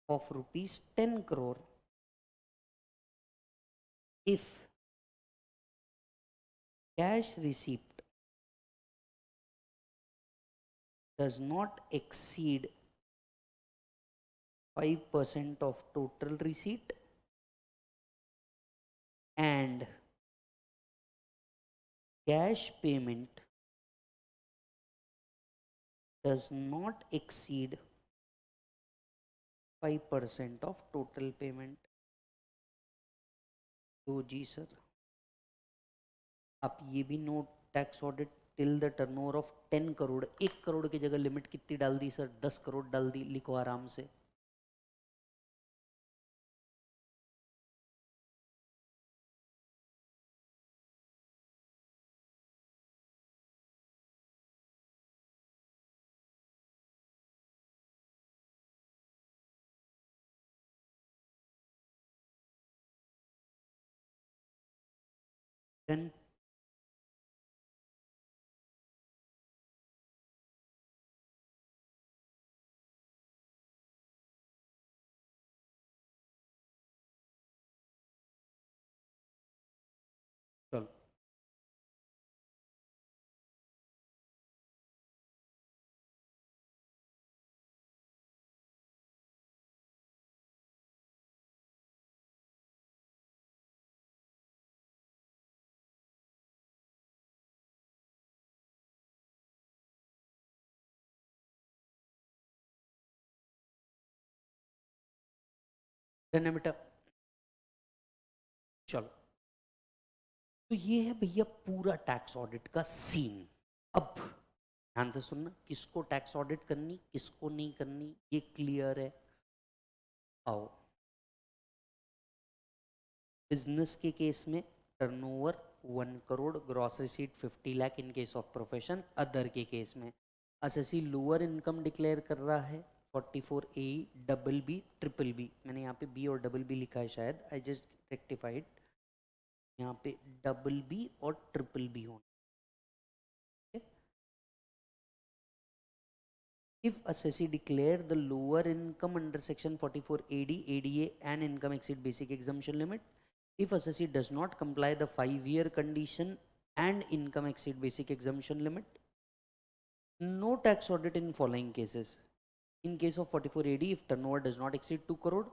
of rupees 10 crore if cash receipt does not exceed 5% of total receipt and cash payment does not exceed 5% of total payment। तो जी सर आप ये भी no tax audit till the turnover of 10 crore, 1 crore की जगह लिमिट कितनी डाल दी सर? 10 करोड़ डाल दी, लिखो आराम से। डन। चलो डन है बेटा। चलो, तो ये है भैया पूरा टैक्स ऑडिट का सीन। अब ध्यान से सुनना, किसको टैक्स ऑडिट करनी किसको नहीं करनी ये क्लियर है। आओ, बिजनेस के केस में turnover 1 crore, gross receipt 50 lakh in case of profession. Other के केस में एसएससी लोअर इनकम डिक्लेयर कर रहा है 44 A double B triple B. मैंने यहाँ पे बी और डबल बी लिखा है शायद, आई जस्ट रेक्टिफाइड। यहाँ पे डबल बी और ट्रिपल बी होना। If assessee declare the lower income under section 44 AD, ADA and income exceed basic exemption limit, if assessee does not comply the 5-year condition and income exceed basic exemption limit, no tax audit in following cases. In case of 44 AD, if turnover does not exceed 2 crore,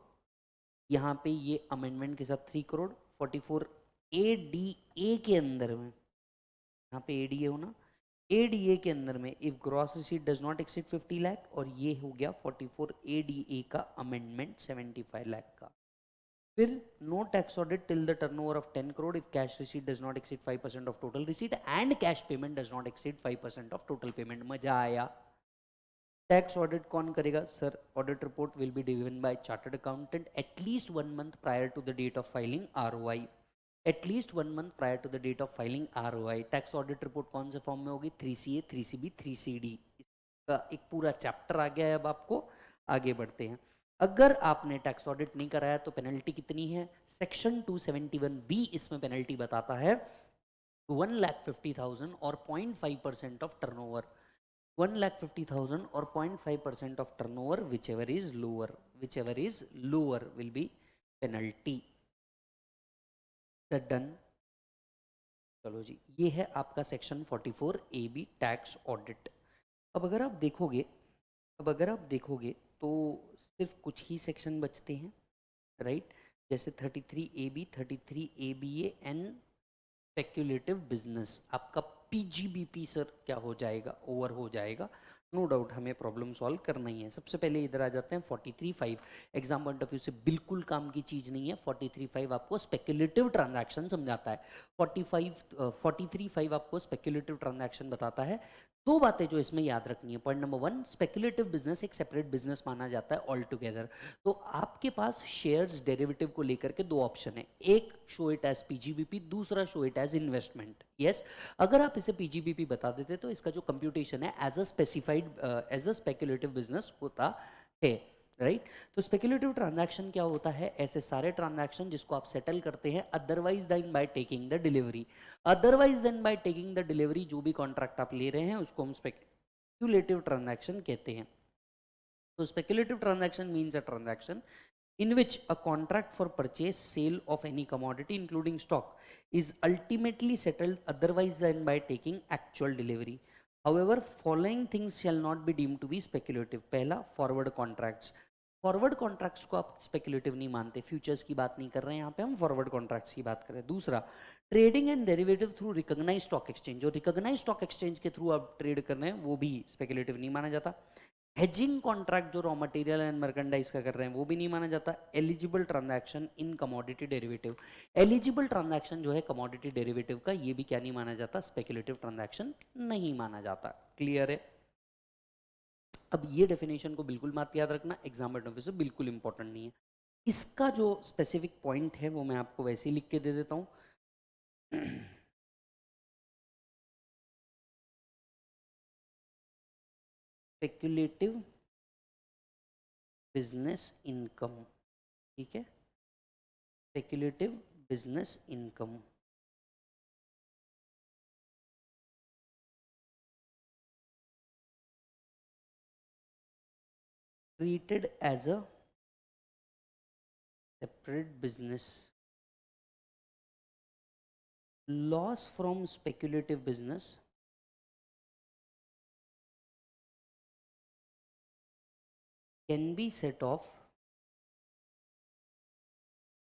यहाँ पे ये अमेंडमेंट के साथ 3 करोड़। 44 ADA के अंदर में, यहाँ पे ADA होना, ADA के अंदर में if gross receipt does not exceed 50 lakh, और ये हो गया 44 ADA का अमेंडमेंट 75 लाख का। फिर no tax audit till the turnover of 10 crore if cash receipt does not exceed 5% of total receipt and cash payment does not exceed 5% of total payment. मजा आया। टैक्स ऑडिट कौन करेगा sir? Audit report will be given by chartered accountant at least 1 month prior to the date of filing ROI। At least 1 month prior to the date of filing ROI। Tax audit report कौन से फॉर्म में होगी? 3CA 3CB 3CD। इसका एक पूरा चैप्टर आ गया है। अब आपको आगे बढ़ते हैं। अगर आपने टैक्स ऑडिट नहीं कराया तो पेनल्टी कितनी है? सेक्शन 271B इसमें पेनल्टी बताता है 1,50,000 और 0.5% ऑफ टर्नओवर। 1,50,000 और 0.5% of turnover, whichever is lower will be penalty। Done. चलो जी, ये है आपका सेक्शन 44 AB टैक्स ऑडिट। अब अगर आप देखोगे तो सिर्फ कुछ ही सेक्शन बचते हैं, राइट? जैसे 33 AB 33 ABA and speculative business. आपका PGBP सर क्या हो जाएगा? ओवर हो जाएगा, नो डाउट। हमें प्रॉब्लम सॉल्व करना ही है। सबसे पहले इधर आ जाते हैं 43.5। एग्जाम पॉइंट ऑफ व्यू से बिल्कुल काम की चीज नहीं है। 43.5 आपको स्पेक्यूलेटिव ट्रांजैक्शन समझाता है। 43.5 आपको स्पेक्यूलेटिव ट्रांजैक्शन बताता है। दो बातें जो इसमें याद रखनी है। पॉइंट नंबर 1, स्पेक्यूलेटिव बिजनेस एक सेपरेट बिजनेस माना जाता है ऑल टुगेदर। तो आपके पास शेयर्स डेरिवेटिव को लेकर के दो ऑप्शन है, एक शो इट एज PGBP, दूसरा show it as investment. Yes, अगर आप इसे PGBP बता देते तो इसका जो कंप्यूटेशन है as a specified as a speculative business होता है, राइट? तो स्पेक्यूलेटिव ट्रांजैक्शन क्या होता है? ऐसे सारे ट्रांजैक्शन जिसको आप सेटल करते हैं otherwise than by taking the delivery. Otherwise than by taking the delivery, जो भी कॉन्ट्रैक्ट आप ले रहे हैं उसको हम स्पेक्यूलेटिव ट्रांजैक्शन कहते हैं। तो speculative transaction means a transaction in which a contract for purchase, sale of any commodity including stock is ultimately settled otherwise than by taking actual delivery. However, following things shall not be deemed to be speculative. पहला, forward contracts. फॉरवर्ड कॉन्ट्रैक्ट्स को आप स्पेक्यूलेटिव नहीं मानते, फ्यूचर्स की बात नहीं कर रहे हैं यहाँ पे हम, फॉरवर्ड कॉन्ट्रैक्ट्स की बात कर रहे हैं। दूसरा, trading and derivative through recognised stock exchange, जो रिकॉग्नाइज्ड स्टॉक एक्सचेंज के थ्रू आप ट्रेड कर रहे हैं वो भी स्पेक्यूलेटिव नहीं माना जाता। हेजिंग कॉन्ट्रैक्ट जो रॉ मटेरियल एंड मर्केंडाइज का कर रहे हैं वो भी नहीं माना जाता। Eligible transaction in commodity derivative, eligible transaction जो है कमोडिटी डेरिवेटिव का, ये भी क्या नहीं माना जाता? स्पेक्यूलेटिव ट्रांजैक्शन नहीं माना जाता। क्लियर है? अब ये डेफिनेशन को बिल्कुल मत याद रखना, एग्जाम पॉइंट ऑफ व्यू से बिल्कुल इंपॉर्टेंट नहीं है। इसका जो स्पेसिफिक पॉइंट है वो मैं आपको वैसे ही लिख के दे देता हूँ। स्पेक्यूलेटिव बिजनेस इनकम, ठीक है? Speculative business income treated as a separate business. Loss from speculative business can be set off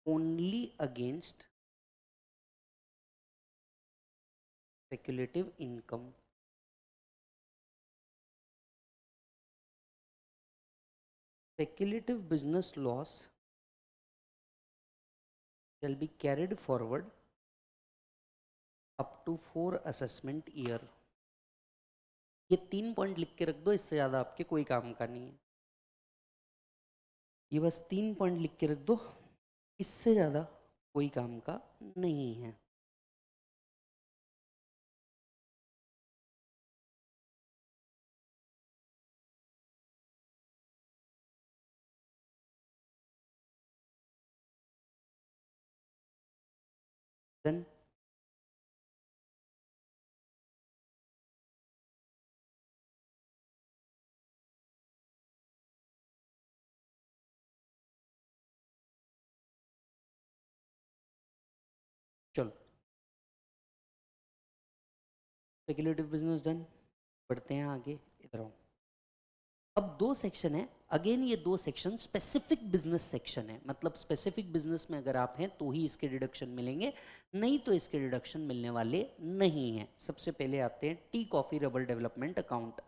only against speculative income. Speculative business loss shall be carried forward up to 4 assessment year। ये 3 पॉइंट लिख के रख दो, इससे ज्यादा आपके कोई काम का नहीं है। ये बस 3 पॉइंट लिख के रख दो, इससे ज्यादा कोई काम का नहीं है। डन। चलो, स्पेकुलेटिव बिजनेस डन। बढ़ते हैं आगे, इधर आओ। अब 2 सेक्शन है, अगेन ये 2 सेक्शन स्पेसिफिक बिजनेस सेक्शन है, मतलब स्पेसिफिक बिजनेस में अगर आप हैं तो ही इसके डिडक्शन मिलेंगे, नहीं तो इसके डिडक्शन मिलने वाले नहीं हैं। सबसे पहले आते हैं tea coffee rubber development account.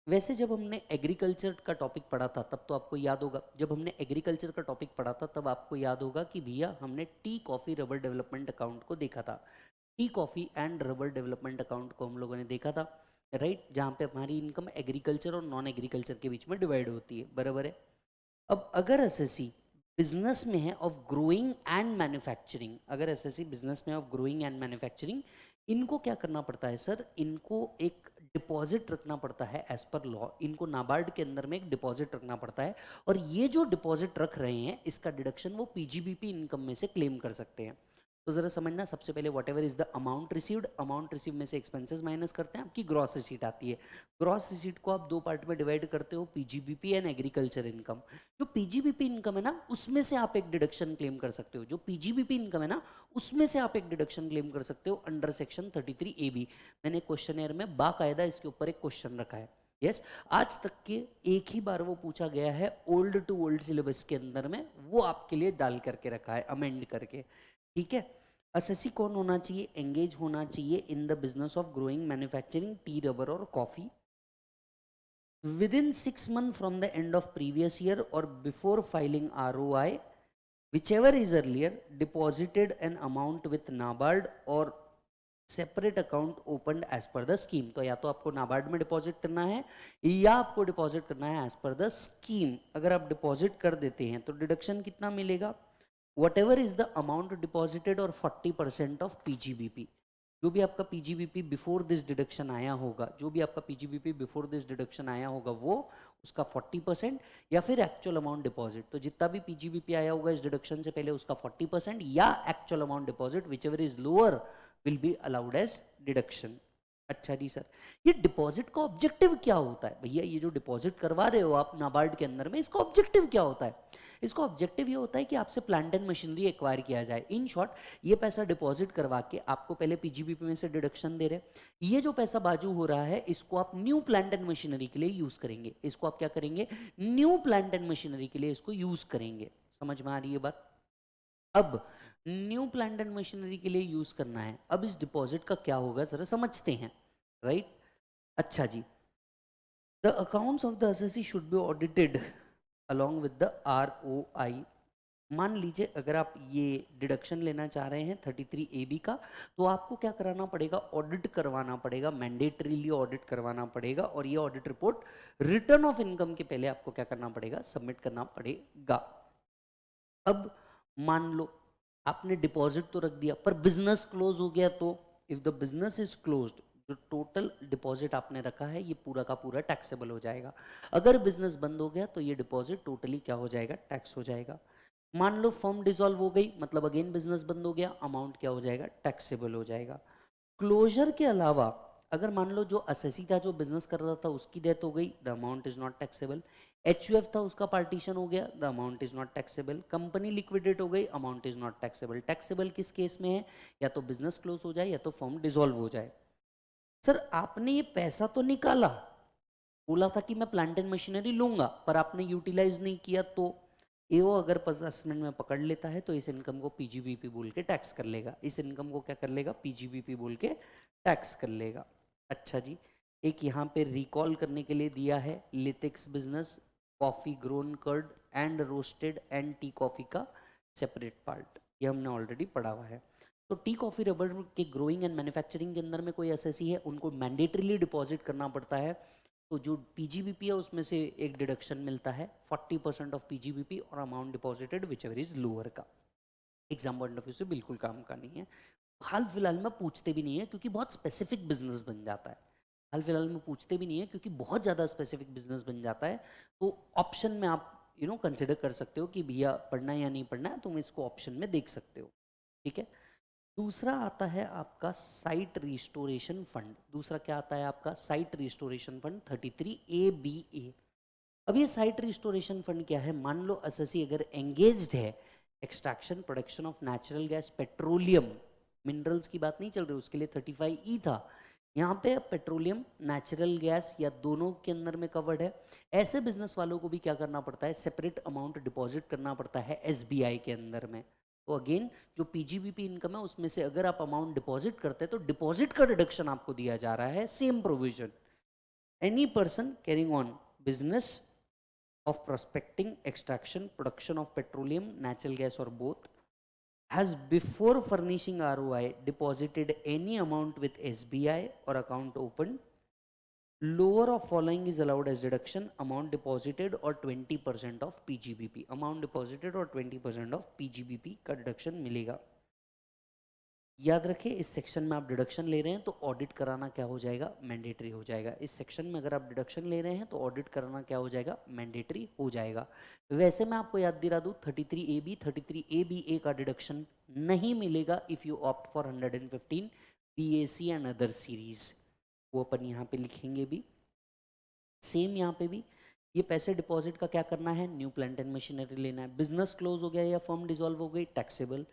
वैसे जब हमने एग्रीकल्चर का टॉपिक पढ़ा था तब तो आपको याद होगा, जब हमने एग्रीकल्चर का टॉपिक पढ़ा था तब आपको याद होगा कि भैया हमने tea coffee rubber development account को देखा था। Tea coffee and rubber development account को हम लोगों ने देखा था, राइट, जहाँ पे हमारी इनकम एग्रीकल्चर और नॉन एग्रीकल्चर के बीच में डिवाइड होती है, बराबर है। अब अगर एसएससी बिजनेस में है ऑफ ग्रोइंग एंड मैन्युफैक्चरिंग, अगर एसएससी बिजनेस में ऑफ ग्रोइंग एंड मैन्युफैक्चरिंग, इनको क्या करना पड़ता है सर, इनको एक डिपॉजिट रखना पड़ता है एज पर लॉ, इनको नाबार्ड के अंदर में एक डिपॉजिट रखना पड़ता है, और ये जो डिपॉजिट रख रहे हैं इसका डिडक्शन वो पीजीबीपी इनकम में से क्लेम कर सकते हैं। तो जरा समझना, सबसे पहले what ever is the amount received, amount receive में से एक्सपेंसेस माइनस करते हैं, आपकी ग्रॉस रिसीट आती है। ग्रॉस रिसीट को आप 2 पार्ट में डिवाइड करते हो, पीजीबीपी एंड एग्रीकल्चर इनकम। जो पीजीबीपी इनकम है ना उसमें से आप एक डिडक्शन क्लेम कर सकते हो, जो पीजीबीपी इनकम है ना उसमें से आप एक डिडक्शन क्लेम कर सकते हो अंडर सेक्शन 33AB। मैंने क्वेश्चनर में बाकायदा इसके ऊपर एक क्वेश्चन रखा है। यस, आज तक के एक ही बार वो पूछा गया है ओल्ड टू ओल्ड सिलेबस के अंदर में, वो आपके लिए डाल करके रखा है अमेंड करके, ठीक है। एसएससी कौन होना चाहिए, एंगेज होना चाहिए इन the business of growing manufacturing T rubber और coffee within 6 months from the end of previous year or before filing ROI, whichever is earlier, deposited an amount with NABARD or separate account opened as per the scheme. तो या तो आपको नाबार्ड में डिपॉजिट करना है या आपको डिपॉजिट करना है एज पर द स्कीम। अगर आप डिपॉजिट कर देते हैं तो डिडक्शन कितना मिलेगा, whatever is the amount deposited और 40% ऑफ पीजीबीपी। जो भी आपका पीजीबीपी बिफोर दिस डिडक्शन आया होगा, जो भी आपका पीजीबीपी बिफोर दिस डिडक्शन आया होगा वो उसका 40%, या फिर एक्चुअल अमाउंट डिपॉजिट, तो जितना भी पीजीबीपी आया होगा इस डिडक्शन से पहले उसका 40%, या actual amount deposit whichever is lower will be allowed as deduction. अच्छा जी सर, ये डिपॉजिट का ऑब्जेक्टिव क्या होता है भैया, ये जो डिपॉजिट करवा रहे हो आप नाबार्ड के अंदर में, इसका ऑब्जेक्टिव क्या होता है? इसका ऑब्जेक्टिव ये होता है कि आपसे प्लांट एंड मशीनरी एक्वायर किया जाए। इन शॉर्ट, ये पैसा डिपॉजिट करवा के आपको पहले पीजीबीपी में से डिडक्शन दे रहे, ये जो पैसा बाजू हो रहा है इसको आप न्यू प्लांट एंड मशीनरी के लिए यूज करेंगे, इसको आप क्या करेंगे, न्यू प्लांट एंड मशीनरी के लिए इसको यूज करेंगे। समझ में आ रही है बात? अब न्यू प्लांट एंड मशीनरी के लिए यूज करना है, अब इस डिपॉजिट का क्या होगा जरा समझते हैं, राइट। अच्छा जी, the accounts of the SSC should be audited along with the ROI। मान लीजिए अगर आप ये डिडक्शन लेना चाह रहे हैं 33AB का, तो आपको क्या कराना पड़ेगा, ऑडिट करवाना पड़ेगा, मैंडेटरीली ऑडिट करवाना पड़ेगा, और ये audit report return of income के पहले आपको क्या करना पड़ेगा, सबमिट करना पड़ेगा। अब मान लो आपने डिपॉजिट तो रख दिया पर बिजनेस क्लोज हो गया, तो if the business is closed, जो टोटल डिपॉजिट आपने रखा है ये पूरा का पूरा टैक्सेबल हो जाएगा। अगर बिजनेस बंद हो गया तो ये डिपॉजिट टोटली क्या हो जाएगा, टैक्स हो जाएगा। मान लो फर्म डिसॉल्व हो गई, मतलब अगेन बिजनेस बंद हो गया, अमाउंट क्या हो जाएगा, टैक्सेबल हो जाएगा। क्लोजर के अलावा अगर मान लो जो असेसी था जो बिजनेस कर रहा था उसकी डेथ हो गई, the amount is not taxable. HUF था उसका पार्टीशन हो गया, the amount is not taxable. Company liquidate हो गई, amount is not taxable. Taxable किस केस में है, या तो बिजनेस क्लोज हो जाए या तो फर्म डिसॉल्व हो जाए। सर आपने ये पैसा तो निकाला, बोला था कि मैं प्लांट एंड मशीनरी लूंगा, पर आपने यूटिलाइज नहीं किया, तो एओ अगर असेसमेंट में पकड़ लेता है तो इस इनकम को पीजीबीपी बोल के टैक्स कर लेगा, इस इनकम को क्या कर लेगा, पीजीबीपी बोल के टैक्स कर लेगा। अच्छा जी, एक यहाँ पे रिकॉल करने के लिए दिया है लिथिक्स business coffee grown cured and roasted and tea coffee का सेपरेट पार्ट। ये हमने ऑलरेडी पढ़ा हुआ है। तो टी कॉफ़ी रबर के ग्रोइंग एंड मैन्युफैक्चरिंग के अंदर में कोई एसएससी है, उनको मैंडेटरीली डिपॉजिट करना पड़ता है। तो जो पीजीबीपी है उसमें से एक डिडक्शन मिलता है 40% ऑफ पीजीबीपी और amount deposited which ever is lower का। एग्जाम पॉइंट ऑफ व्यू से बिल्कुल काम का नहीं है। हाल फिलहाल में पूछते भी नहीं है क्योंकि बहुत स्पेसिफिक बिजनेस बन जाता है। हाल फिलहाल में पूछते भी नहीं है क्योंकि बहुत ज़्यादा स्पेसिफिक बिजनेस बन जाता है। तो ऑप्शन में आप कंसिडर कर सकते हो कि भैया पढ़ना है या नहीं पढ़ना है, तुम इसको ऑप्शन में देख सकते हो। ठीक है। दूसरा आता है आपका साइट रिस्टोरेशन फंड। दूसरा क्या आता है आपका साइट रिस्टोरेशन फंड 33 ABA। अब ये साइट रिस्टोरेशन फंड क्या है? मान लो एसएससी अगर एंगेज्ड है extraction production of natural gas petroleum, minerals की बात नहीं चल रही, उसके लिए 35E था। यहाँ पे पेट्रोलियम नेचुरल गैस या दोनों के अंदर में कवर्ड है। ऐसे बिजनेस वालों को भी क्या करना पड़ता है? सेपरेट अमाउंट डिपॉजिट करना पड़ता है एसबीआई के अंदर में। तो अगेन जो पीजीबीपी इनकम है उसमें से अगर आप अमाउंट डिपॉजिट करते हैं तो डिपॉजिट का डिडक्शन आपको दिया जा रहा है। Same provision, any person carrying on business of prospecting, extraction, production of petroleum, natural gas or both has before furnishing ROI deposited any amount with SBI or account opened, lower of following is allowed as deduction: amount deposited or 20% of PGBP। amount deposited और 20% of PGBP का डिडक्शन मिलेगा। याद रखें इस सेक्शन में आप डिडक्शन ले रहे हैं तो ऑडिट कराना क्या हो जाएगा? मैंडेटरी हो जाएगा। इस सेक्शन में अगर आप डिडक्शन ले रहे हैं तो ऑडिट कराना क्या हो जाएगा? मैंडेटरी हो जाएगा। वैसे मैं आपको याद दिला दूं 33AB 33ABA का डिडक्शन नहीं मिलेगा if you opt for 115 BAC and other series. वो अपन यहाँ पे लिखेंगे भी। सेम यहाँ पे भी ये पैसे डिपॉजिट का क्या करना है? न्यू प्लांट एंड मशीनरी लेना है। बिजनेस क्लोज हो गया या फर्म डिसॉल्व हो गई, टैक्सेबल।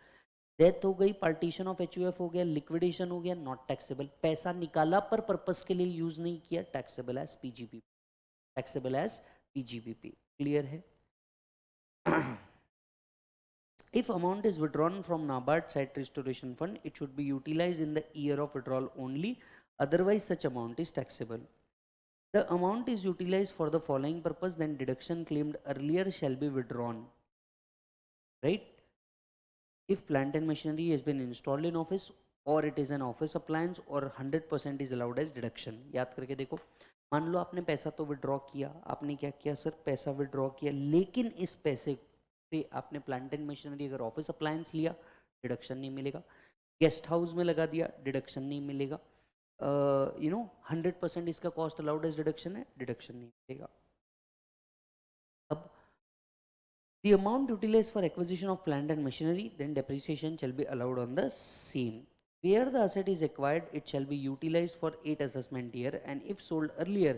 डेथ हो गई, पार्टीशन ऑफ एचयूएफ हो गया, लिक्विडेशन हो गया, नॉट टैक्सेबल। पैसा निकाला पर पर्पस के लिए यूज नहीं किया, taxable as PGBP. Taxable as PGBP. Clear है? If amount is withdrawn from NABARD Site Restoration Fund, it should be utilized in the year of withdrawal only. Otherwise, such amount is taxable. The amount is utilized for the following purpose, then deduction claimed earlier shall be withdrawn. Right? If plant and machinery has been installed in office or it is an office appliance or 100% is allowed as deduction। याद करके देखो, मान लो आपने पैसा तो विड्रॉ किया, आपने क्या किया सर? पैसा विड्रॉ किया, लेकिन इस पैसे से आपने प्लांट एंड मशीनरी अगर ऑफिस अप्लायंस लिया, डिडक्शन नहीं मिलेगा। गेस्ट हाउस में लगा दिया, डिडक्शन नहीं मिलेगा। 100% इसका कॉस्ट अलाउड एज डिडक्शन है, डिडक्शन नहीं मिलेगा। अब the amount utilized for acquisition of plant and machinery, then depreciation shall be allowed on the same. Where the asset is acquired, it shall be utilized for 8 assessment year, and if sold earlier,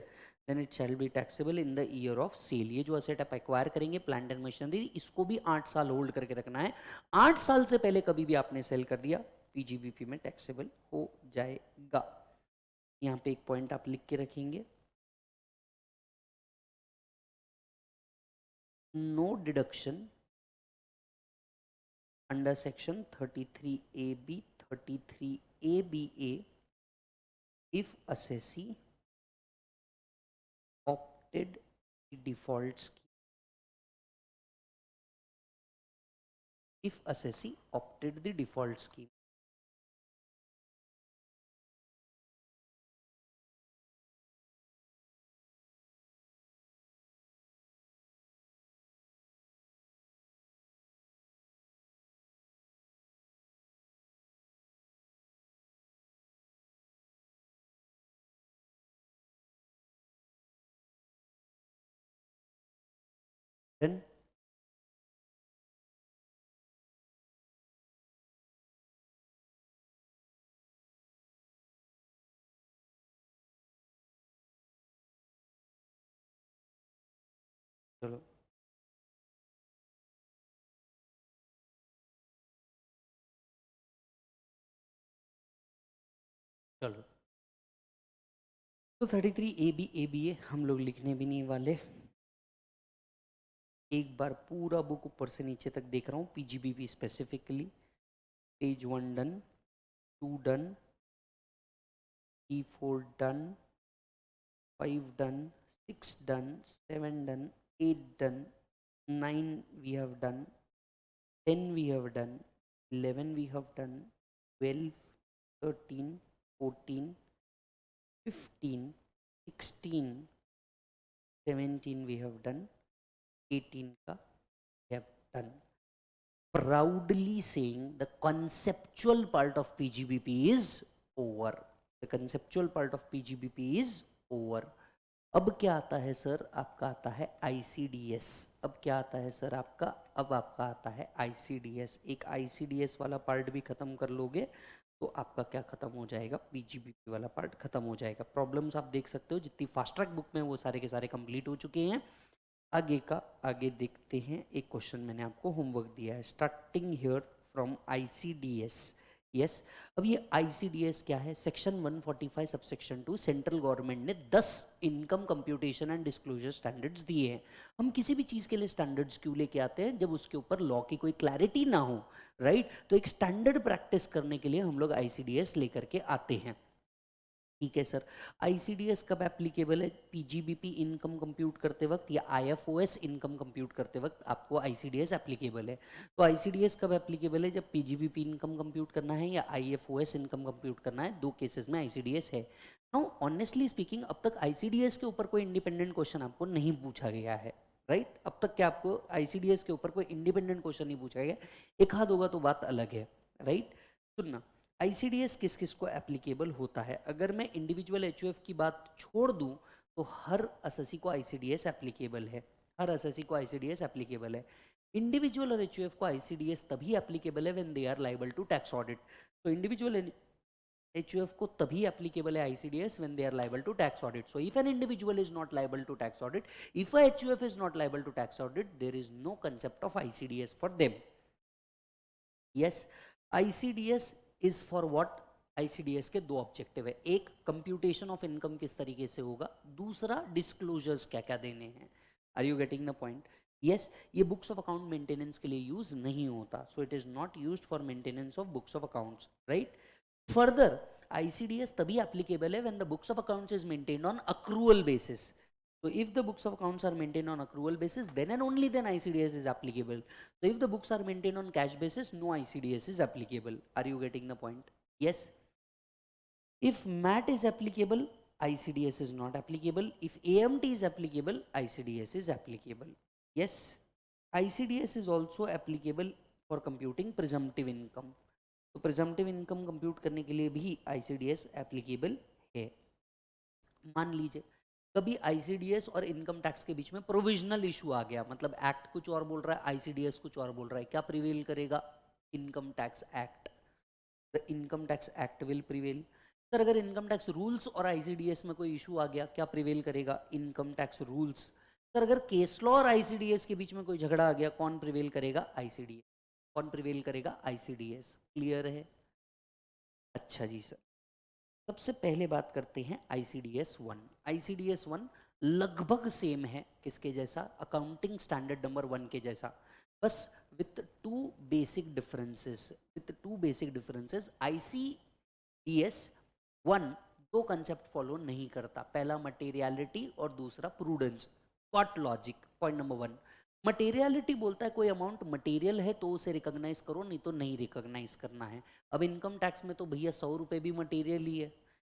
then it shall be taxable in the year of sale। ये जो asset आप acquire करेंगे plant and machinery, इसको भी 8 साल होल्ड करके रखना है। 8 साल से पहले कभी भी आपने सेल कर दिया, पीजीबीपी में टैक्सेबल हो जाएगा। यहाँ पे एक पॉइंट आप लिख के रखेंगे, no deduction under section 33AB 33ABA if assessee opted the default scheme। if assessee opted the default scheme। then चलो चलो तो 33AB हम लोग लिखने भी नहीं वाले। एक बार पूरा बुक ऊपर से नीचे तक देख रहा हूँ, PGBP specifically. Page 1 done, 2 done, 3 4 done, 5 done, 6 done, 7 done, 8 done, 9 we have done, 10 we have done, 11 we have done, 12, 13, 14, 15, 16, 17 we have done, 18 का we have done. Proudly saying the conceptual part of PGBP is over. The conceptual part of PGBP is over. अब क्या आता है सर? आपका आता है ICDS. अब क्या आता है सर आपका? अब आपका आता है ICDS. एक ICDS वाला पार्ट भी खत्म कर लोगे तो आपका क्या खत्म हो जाएगा? PGBP वाला पार्ट खत्म हो जाएगा. प्रॉब्लम्स आप देख सकते हो जितनी फास्ट ट्रैक बुक में वो सारे के सारे कंप्लीट हो चुके हैं. आगे का आगे देखते हैं. एक क्वेश्चन मैंने आपको होमवर्क दिया है, starting here from ICDS. Yes, अब ये ICDS क्या है? सेक्शन 145 सबसेक्शन 2, सेंट्रल गवर्नमेंट ने 10 income computation and disclosure standards दिए हैं. हम किसी भी चीज़ के लिए स्टैंडर्ड्स क्यों लेके आते हैं? जब उसके ऊपर लॉ की कोई क्लैरिटी ना हो, राइट? तो एक स्टैंडर्ड प्रैक्टिस करने के लिए हम लोग ICDS लेकर के आते हैं. ठीक है सर, ICDS कब एप्लीकेबल है? PGBP इनकम कंप्यूट करते वक्त या IFOS इनकम कंप्यूट करते वक्त आपको ICDS एप्लीकेबल है. तो ICDS कब एप्लीकेबल है? जब PGBP इनकम कंप्यूट करना है या IFOS इनकम कंप्यूट करना है. दो केसेस में ICDS है. नाउ ऑनेस्टली स्पीकिंग, अब तक ICDS के ऊपर कोई इंडिपेंडेंट क्वेश्चन आपको नहीं पूछा गया है, राइट? अब तक क्या आपको ICDS के ऊपर कोई इंडिपेंडेंट क्वेश्चन नहीं पूछा गया. एक हाथ होगा तो बात अलग है, राइट? सुनना, ICDS किस किस को एप्लीकेबल होता है? अगर मैं इंडिविजुअल HUF की बात छोड़ दूं तो हर एसएससी को ICDS एप्लीकेबल है. हर एसएससी को ICDS एप्लीकेबल है. इंडिविजुअल और HUF को ICDS तभी एप्लीकेबल है when they are liable to tax audit. तो इंडिविजुअल HUF को तभी एप्लीकेबल है ICDS when they are liable to tax audit. So if an individual is not liable to tax audit, if a HUF is not liable to tax audit, there is no concept of ICDS for them. Yes, ICDS is for what? ICDS के दो ऑब्जेक्टिव है. एक, कंप्यूटेशन ऑफ इनकम किस तरीके से होगा. दूसरा, डिस्क्लोजर्स क्या क्या देने हैं. Are you getting the point? Yes, ये बुक्स ऑफ अकाउंट मेंटेनेंस के लिए यूज नहीं होता. So it is not used for maintenance of books of accounts, right? Further, ICDS तभी एप्लीकेबल है when the books of accounts is maintained on accrual basis. So if the books of accounts are maintained on accrual basis, then and only then ICDS is applicable. So if the books are maintained on cash basis, no ICDS is applicable. Are you getting the point? Yes. If MAT is applicable, ICDS is not applicable. If AMT is applicable, ICDS is applicable. Yes. ICDS is also applicable for computing presumptive income. तो presumptive income compute करने के लिए भी ICDS applicable है. मान लीजिए कभी ICDS और इनकम टैक्स के बीच में प्रोविजनल इशू आ गया, मतलब एक्ट कुछ और बोल रहा है, ICDS कुछ और बोल रहा है. क्या प्रिवेल करेगा? Income tax act. The income tax act will prevail. Sir अगर इनकम टैक्स रूल्स और ICDS में कोई इशू आ गया, क्या प्रिवेल करेगा? Income tax rules. सर अगर केस लॉ और ICDS के बीच में कोई झगड़ा आ गया, कौन प्रिवेल करेगा? ICDS. कौन प्रिवेल करेगा? ICDS. क्लियर है? अच्छा जी सर, सबसे पहले बात करते हैं ICDS 1. ICDS 1 लगभग सेम है किसके जैसा? अकाउंटिंग स्टैंडर्ड नंबर 1 के जैसा, बस with to basic differences. ICDS 1 दो कंसेप्ट फॉलो नहीं करता. पहला मटेरियलिटी और दूसरा prudence. What logic? Point number 1, materiality बोलता है कोई अमाउंट मटेरियल है तो उसे रिकॉग्नाइज करो, नहीं तो नहीं रिकॉग्नाइज करना है. अब इनकम टैक्स में तो भैया 100 रुपये भी मटेरियल ही है,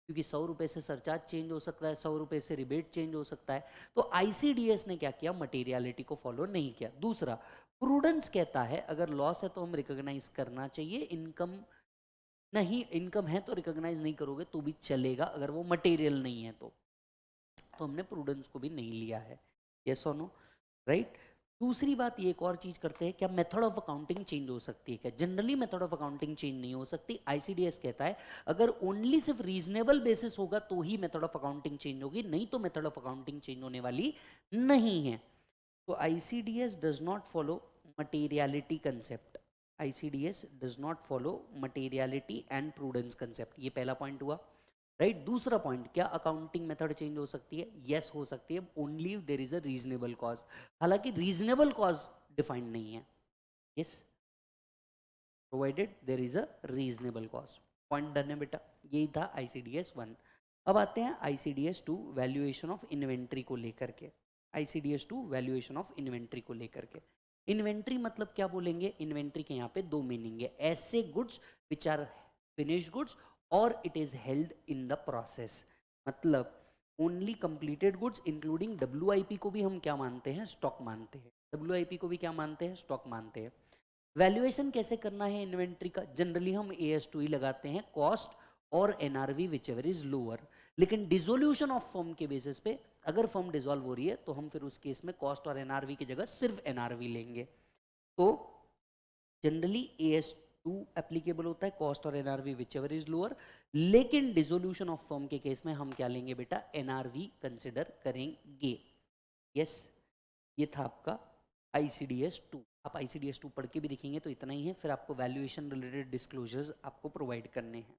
क्योंकि 100 रुपये से सरचार्ज चेंज हो सकता है, 100 रुपये से रिबेट चेंज हो सकता है. तो ICDS ने क्या किया? मटेरियलिटी को फॉलो नहीं किया. दूसरा, प्रूडेंस कहता है अगर लॉस है तो हम रिकॉग्नाइज करना चाहिए, इनकम नहीं, इनकम है तो रिकॉग्नाइज नहीं करोगे तो भी चलेगा अगर वो मटेरियल नहीं है तो हमने प्रूडेंस को भी नहीं लिया है. यस और नो, राइट? दूसरी बात, ये एक और चीज करते हैं, क्या मेथड ऑफ अकाउंटिंग चेंज हो सकती है? क्या generally method of accounting change नहीं हो सकती. ICDS कहता है अगर ओनली सिर्फ रीजनेबल बेसिस होगा तो ही मेथड ऑफ अकाउंटिंग चेंज होगी, नहीं तो मेथड ऑफ अकाउंटिंग चेंज होने वाली नहीं है. तो ICDS does not follow materiality concept. ICDS does not follow materiality and prudence concept. ये पहला पॉइंट हुआ, राइट? दूसरा पॉइंट, क्या अकाउंटिंग मेथड चेंज हो सकती है? यस, हो सकती है, only if there is a reasonable cause. हालांकि रीजनेबल कॉज डिफाइंड नहीं है. Yes, provided there is a reasonable cause. Point done है बेटा. यही था ICDS 1. अब आते हैं ICDS 2, वैल्यूएशन ऑफ इन्वेंट्री को लेकर के. ICDS 2 वैल्यूएशन ऑफ इन्वेंट्री को लेकर के. इन्वेंट्री मतलब क्या बोलेंगे, इन्वेंट्री के यहाँ पे दो मीनिंग है, ऐसे goods which are finished goods और it is held in the process, मतलब only completed goods including WIP को भी हम क्या मानते हैं, स्टॉक मानते हैं, WIP को भी क्या मानते हैं, स्टॉक मानते हैं। वैल्यूएशन कैसे करना है इन्वेंट्री का, जनरली हम AS2 ही लगाते हैं, कॉस्ट और NRV which ever is lower, लेकिन डिसोल्यूशन ऑफ फर्म के बेसिस पे अगर फर्म डिसॉल्व हो रही है तो हम फिर उस केस में कॉस्ट और NRV की जगह सिर्फ NRV लेंगे। तो जनरली AS2 एप्लीकेबल होता है, कॉस्ट और NRV which ever is lower, लेकिन डिसोल्यूशन ऑफ फर्म के केस में हम क्या लेंगे बेटा, NRV कंसिडर करेंगे। यस, ये था आपका ICDS2। आप ICDS2 पढ़ के भी दिखेंगे तो इतना ही है, फिर आपको वैल्यूएशन रिलेटेड डिस्क्लोजर्स आपको प्रोवाइड करने हैं।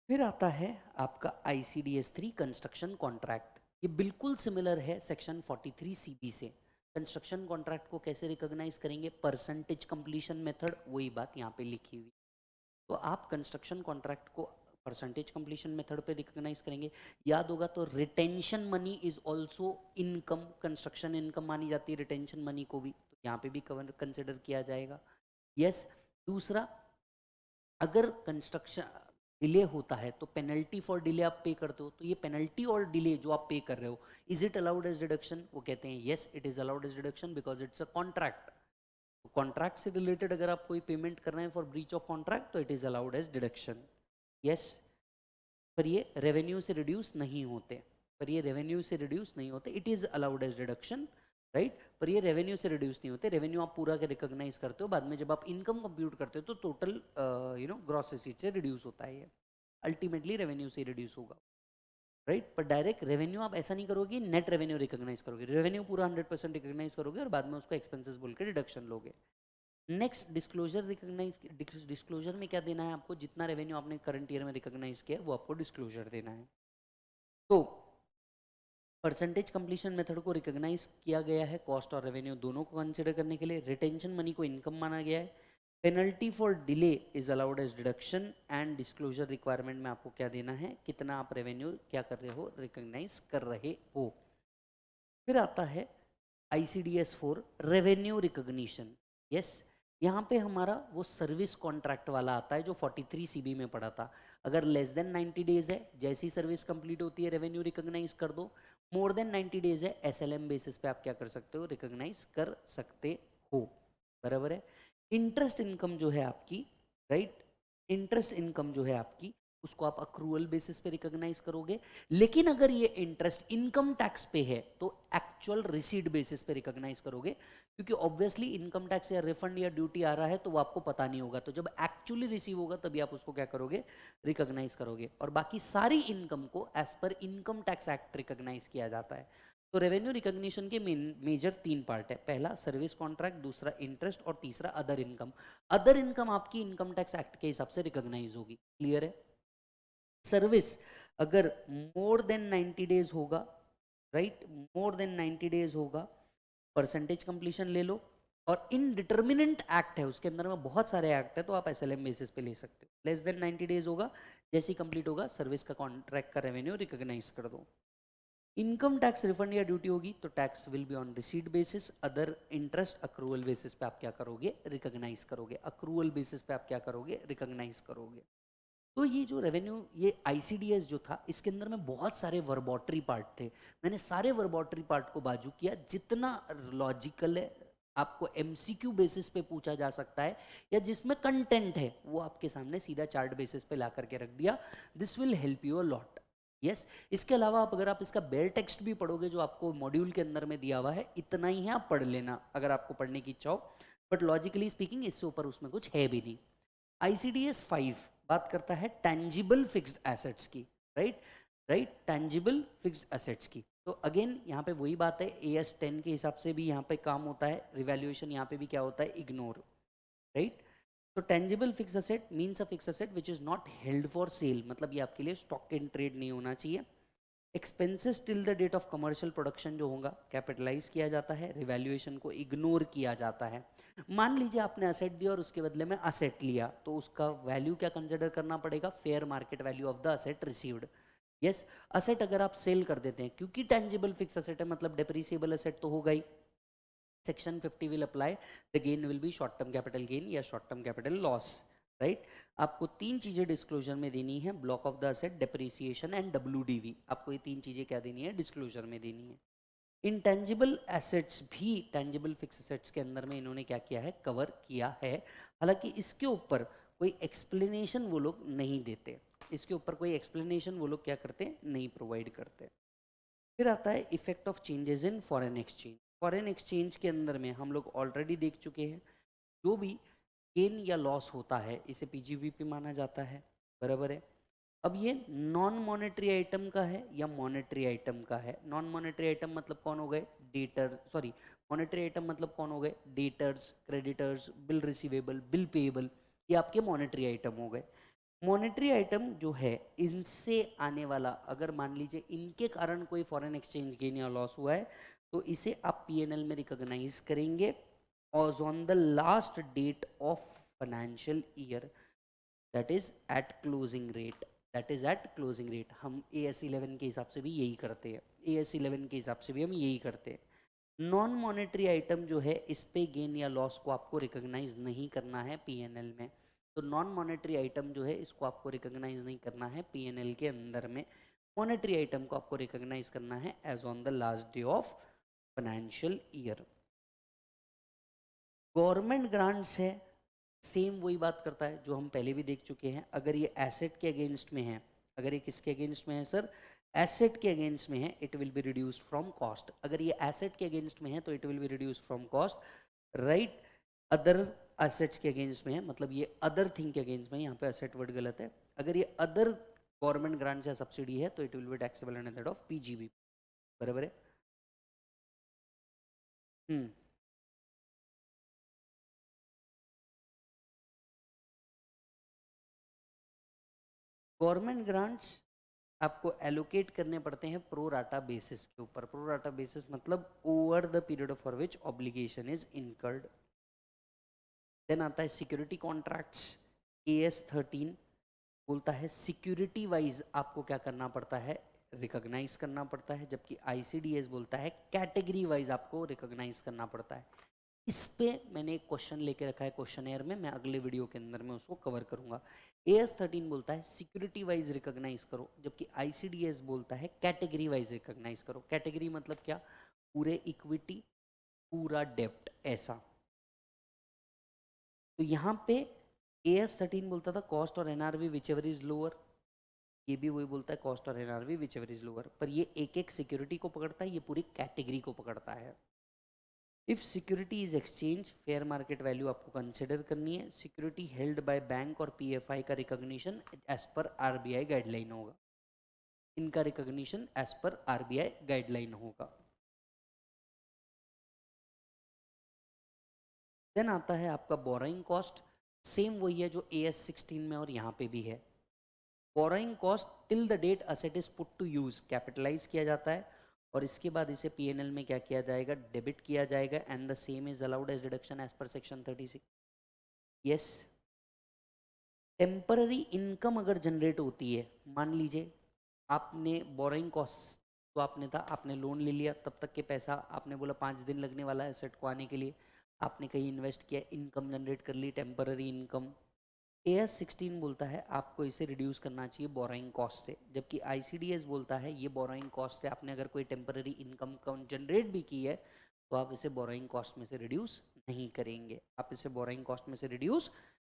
फिर आता है आपका ICDS3 कंस्ट्रक्शन कॉन्ट्रैक्ट, ये बिल्कुल सिमिलर है सेक्शन 43 CB से। कंस्ट्रक्शन कॉन्ट्रैक्ट को कैसे रिकॉग्नाइज करेंगे, परसेंटेज कंप्लीशन मेथड, वही बात यहाँ पे लिखी हुई। तो आप कंस्ट्रक्शन कॉन्ट्रैक्ट को परसेंटेज कंप्लीशन मेथड पे रिकॉग्नाइज करेंगे। याद होगा तो retention money is also income, construction income मानी जाती है रिटेंशन मनी को भी, तो यहाँ पे भी कवर कंसिडर किया जाएगा। यस, दूसरा, अगर कंस्ट्रक्शन डिले होता है तो पेनल्टी फॉर डिले आप पे करते हो, तो ये पेनल्टी और डिले जो आप पे कर रहे हो, is it allowed as deduction, वो कहते हैं yes it is allowed as deduction because it's a contract. Contract से रिलेटेड अगर आप कोई पेमेंट कर रहे हैं फॉर ब्रीच ऑफ कॉन्ट्रैक्ट तो it is allowed as deduction. Yes, पर ये रेवेन्यू से रिड्यूस नहीं होते, पर ये रेवेन्यू से रिड्यूस नहीं होते, it is allowed as deduction, right, पर ये रेवेन्यू से रिड्यूस नहीं होते। रेवेन्यू आप पूरा के रिकॉग्नाइज करते हो, बाद में जब आप इनकम कंप्यूट करते हो तो टोटल ग्रॉस रिसीट से रिड्यूस होता है, ये अल्टीमेटली रेवेन्यू से रिड्यूस होगा, राइट। पर डायरेक्ट रेवेन्यू आप ऐसा नहीं करोगे, नेट रेवेन्यू रिकॉग्नाइज करोगे, रेवेन्यू पूरा 100% रिकॉग्नाइज करोगे और बाद में उसको एक्सपेंसेस बोल के डिडक्शन लोगे। नेक्स्ट, डिस्क्लोजर रिकॉग्नाइज, डिस्क्लोजर में क्या देना है आपको, जितना रेवेन्यू आपने करंट ईयर में रिकॉग्नाइज किया है वो आपको डिस्क्लोजर देना है। तो परसेंटेज कंप्लीशन मेथड को रिकॉग्नाइज किया गया है कॉस्ट और रेवेन्यू दोनों को कंसिडर करने के लिए, रिटेंशन मनी को इनकम माना गया है, penalty for delay is allowed as deduction, and disclosure requirement में आपको क्या देना है, कितना आप रेवेन्यू क्या कर रहे हो, रिकॉग्नाइज कर रहे हो। फिर आता है ICDS4 रेवेन्यू रिकॉग्निशन। यस, यहाँ पे हमारा वो सर्विस कॉन्ट्रैक्ट वाला आता है जो 43 CB में पड़ा था। अगर लेस देन 90 डेज है, जैसी सर्विस कंप्लीट होती है रेवेन्यू रिकॉग्नाइज कर दो, मोर देन 90 डेज है, SLM बेसिस पे आप क्या कर सकते हो, रिकॉग्नाइज कर सकते हो, बराबर है। इंटरेस्ट इनकम जो है आपकी, राइट, इंटरेस्ट इनकम जो है आपकी उसको आप अक्रूवल बेसिस पे रिकॉग्नाइज करोगे, लेकिन अगर ये इंटरेस्ट इनकम टैक्स पे है तो एक्चुअल रिसीट बेसिस पे रिकॉग्नाइज करोगे, क्योंकि ऑब्वियसली इनकम टैक्स या रिफंड या ड्यूटी आ रहा है तो वो आपको पता नहीं होगा, तो जब एक्चुअली रिसीव होगा तभी आप उसको क्या करोगे, रिकॉग्नाइज करोगे। और बाकी सारी इनकम को as per income tax act recognise किया जाता है। तो रेवेन्यू रिकॉग्निशन के मेजर 3 पार्ट है, पहला सर्विस कॉन्ट्रैक्ट, दूसरा इंटरेस्ट और तीसरा अदर इनकम। अदर इनकम आपकी इनकम टैक्स एक्ट के हिसाब से रिकॉग्नाइज होगी, क्लियर है। सर्विस अगर मोर देन 90 डेज होगा, राइट, मोर देन 90 डेज होगा, परसेंटेज कंप्लीशन ले लो, और इनडिटर्मिनेंट एक्ट है उसके अंदर में बहुत सारे एक्ट है तो आप SLM बेसिस पे ले सकते हो। लेस देन 90 डेज होगा, जैसे कंप्लीट होगा सर्विस का कॉन्ट्रैक्ट का रेवेन्यू रिकॉग्नाइज कर दो। इनकम टैक्स रिफंड या ड्यूटी होगी तो tax will be on receipt basis, other interest accrual basis पे आप क्या करोगे, रिकॉग्नाइज करोगे, अक्रूवल बेसिस पे आप क्या करोगे, रिकॉग्नाइज करोगे। तो ये जो रेवेन्यू, ये ICDS जो था इसके अंदर में बहुत सारे वर्बॉटरी पार्ट थे, मैंने सारे वर्बॉटरी पार्ट को बाजू किया, जितना लॉजिकल है आपको MCQ बेसिस पे पूछा जा सकता है या जिसमें कंटेंट है वो आपके सामने सीधा चार्ट बेसिस पे ला करके रख दिया। This will help you a lot. Yes, इसके अलावा आप अगर आप इसका बेयर टेक्स्ट भी पढ़ोगे जो आपको मॉड्यूल के अंदर में दिया हुआ है, इतना ही है, आप पढ़ लेना अगर आपको पढ़ने की इच्छा हो, बट लॉजिकली स्पीकिंग इससे ऊपर उसमें कुछ है भी नहीं। ICDS 5 बात करता है टैंजिबल फिक्स्ड एसेट्स की, right, right, tangible fixed assets की। तो अगेन यहाँ पे वही बात है, AS 10 के हिसाब से भी यहाँ पे काम होता है, रिवैल्यूएशन यहाँ पे भी क्या होता है, इग्नोर, राइट। तो tangible fixed asset means a fix asset which is not held for sale, मतलब ये आपके लिए स्टॉक इन ट्रेड नहीं होना चाहिए। Expenses till the date of commercial production जो होगा कैपिटलाइज किया जाता है, रिवैल्यूएशन को इग्नोर किया जाता है। मान लीजिए आपने असेट दिया और उसके बदले में असेट लिया, तो उसका वैल्यू क्या कंसिडर करना पड़ेगा, fair market value of the asset received. Yes, asset अगर आप सेल कर देते हैं, क्योंकि टेंजिबल फिक्स असेट है मतलब डेप्रिसिएबल असेट तो होगा ही, section 50 will apply, the gain will be short term capital gain या short term capital loss, right. आपको तीन चीजें डिस्क्लोजर में देनी है, block of the asset, depreciation and WDV। आपको ये तीन चीजें क्या देनी है, डिस्क्लोजर में देनी है। इंटेंजिबल एसेट्स भी टेंजिबल फिक्स एसेट्स के अंदर में इन्होंने क्या किया है, कवर किया है। हालांकि इसके ऊपर कोई एक्सप्लेनेशन वो लोग नहीं देते, इसके ऊपर कोई एक्सप्लेनेशन वो लोग क्या करते, नहीं प्रोवाइड करते। फिर आता है effect of changes in foreign exchange. Foreign exchange के अंदर में हम लोग ऑलरेडी देख चुके हैं, जो भी गेन या लॉस होता है इसे PGBP माना जाता है, बराबर है। अब ये नॉन मॉनेटरी आइटम का है या मॉनेटरी आइटम का है। नॉन मॉनेटरी आइटम मतलब कौन हो गए, डेटर, सॉरी मॉनेटरी आइटम मतलब कौन हो गए, debtors, creditors, bill receivable, bill payable, ये आपके मॉनेटरी आइटम हो गए। मॉनेटरी आइटम जो है इनसे आने वाला, अगर मान लीजिए इनके कारण कोई फॉरेन एक्सचेंज गेन या लॉस हुआ है तो इसे आप PNL में रिकॉग्नाइज करेंगे और on the last date of financial year, that is at closing rate, that is at closing rate. हम AS 11 के हिसाब से भी यही करते हैं, AS 11 के हिसाब से भी हम यही करते हैं। नॉन मॉनेटरी आइटम जो है इस पे गेन या लॉस को आपको रिकॉग्नाइज नहीं करना है PNL में। तो नॉन मॉनेटरी आइटम जो है इसको आपको रिकॉग्नाइज नहीं करना है PNL के अंदर में। मॉनेटरी आइटम को आपको रिकॉग्नाइज करना है as on the last day of financial year. Government grants है, सेम वही बात करता है जो हम पहले भी देख चुके हैं। अगर ये एसेट के अगेंस्ट में है, अगर ये किसके अगेंस्ट में है सर, एसेट के अगेंस्ट में है, it will be reduced from cost. अगर ये एसेट के अगेंस्ट में है तो it will be reduced from cost, right. Other assets के अगेंस्ट में है, मतलब ये अदर थिंग के अगेंस्ट में, यहाँ पे एसेट वर्ड गलत है। अगर ये अदर गवर्नमेंट ग्रांट या सब्सिडी है तो it will be taxable under that of PGBP, बराबर है। गवर्नमेंट ग्रांट्स आपको एलोकेट करने पड़ते हैं प्रो राटा बेसिस के ऊपर। प्रो राटा बेसिस मतलब over the period for which obligation is incurred. Then आता है सिक्योरिटी कॉन्ट्रैक्ट्स। AS 13 बोलता है सिक्योरिटी वाइज आपको क्या करना पड़ता है, रिकॉग्नाइज करना पड़ता है, जबकि ICDS बोलता है कैटेगरी वाइज आपको रिकॉग्नाइज करना पड़ता है। इस पे मैंने एक क्वेश्चन लेके रखा है क्वेश्चन एयर में, मैं अगले वीडियो के अंदर में उसको कवर करूंगा। AS 13 बोलता है सिक्योरिटी वाइज रिकॉग्नाइज करो, जबकि ICDS बोलता है कैटेगरी वाइज रिकॉग्नाइज करो। कैटेगरी मतलब क्या, पूरे इक्विटी, पूरा डेप्ट, ऐसा। तो यहाँ पे AS 13 बोलता था कॉस्ट और NRV which ever is lower, ये भी वही बोलता है कॉस्ट और NRV which ever is lower, पर ये एक एक सिक्योरिटी को पकड़ता है, ये पूरी कैटेगरी को पकड़ता है। If security is exchange, fair market value आपको कंसिडर करनी है। सिक्योरिटी हेल्ड बाय बैंक और PFI का recognition as per RBI guideline होगा, इनका recognition as per RBI guideline होगा। देन आता है आपका बोरोइंग कॉस्ट, सेम वही है जो AS 16 में और यहाँ पे भी है। Borrowing cost till the date asset is put to use capitalise किया जाता है और इसके बाद इसे PNL में क्या किया जाएगा, डेबिट किया जाएगा, and the same is allowed as deduction as per section 36। Yes, temporary income अगर जनरेट होती है, मान लीजिए आपने बोरोइंग कॉस्ट तो आपने था, आपने लोन ले लिया, तब तक के पैसा आपने बोला 5 दिन लगने वाला है एसेट को आने के लिए, आपने कहीं इन्वेस्ट किया, इनकम जनरेट कर ली, टेम्पररी इनकम। AS 16 बोलता है आपको इसे रिड्यूस करना चाहिए बोरोइंग कॉस्ट से, जबकि ICDS बोलता है ये बोरोइंग कॉस्ट से आपने अगर कोई टेम्पररी इनकम जनरेट भी की है तो आप इसे बोरोइंग कॉस्ट में से रिड्यूस नहीं करेंगे, आप इसे बोरोइंग कॉस्ट में से रिड्यूस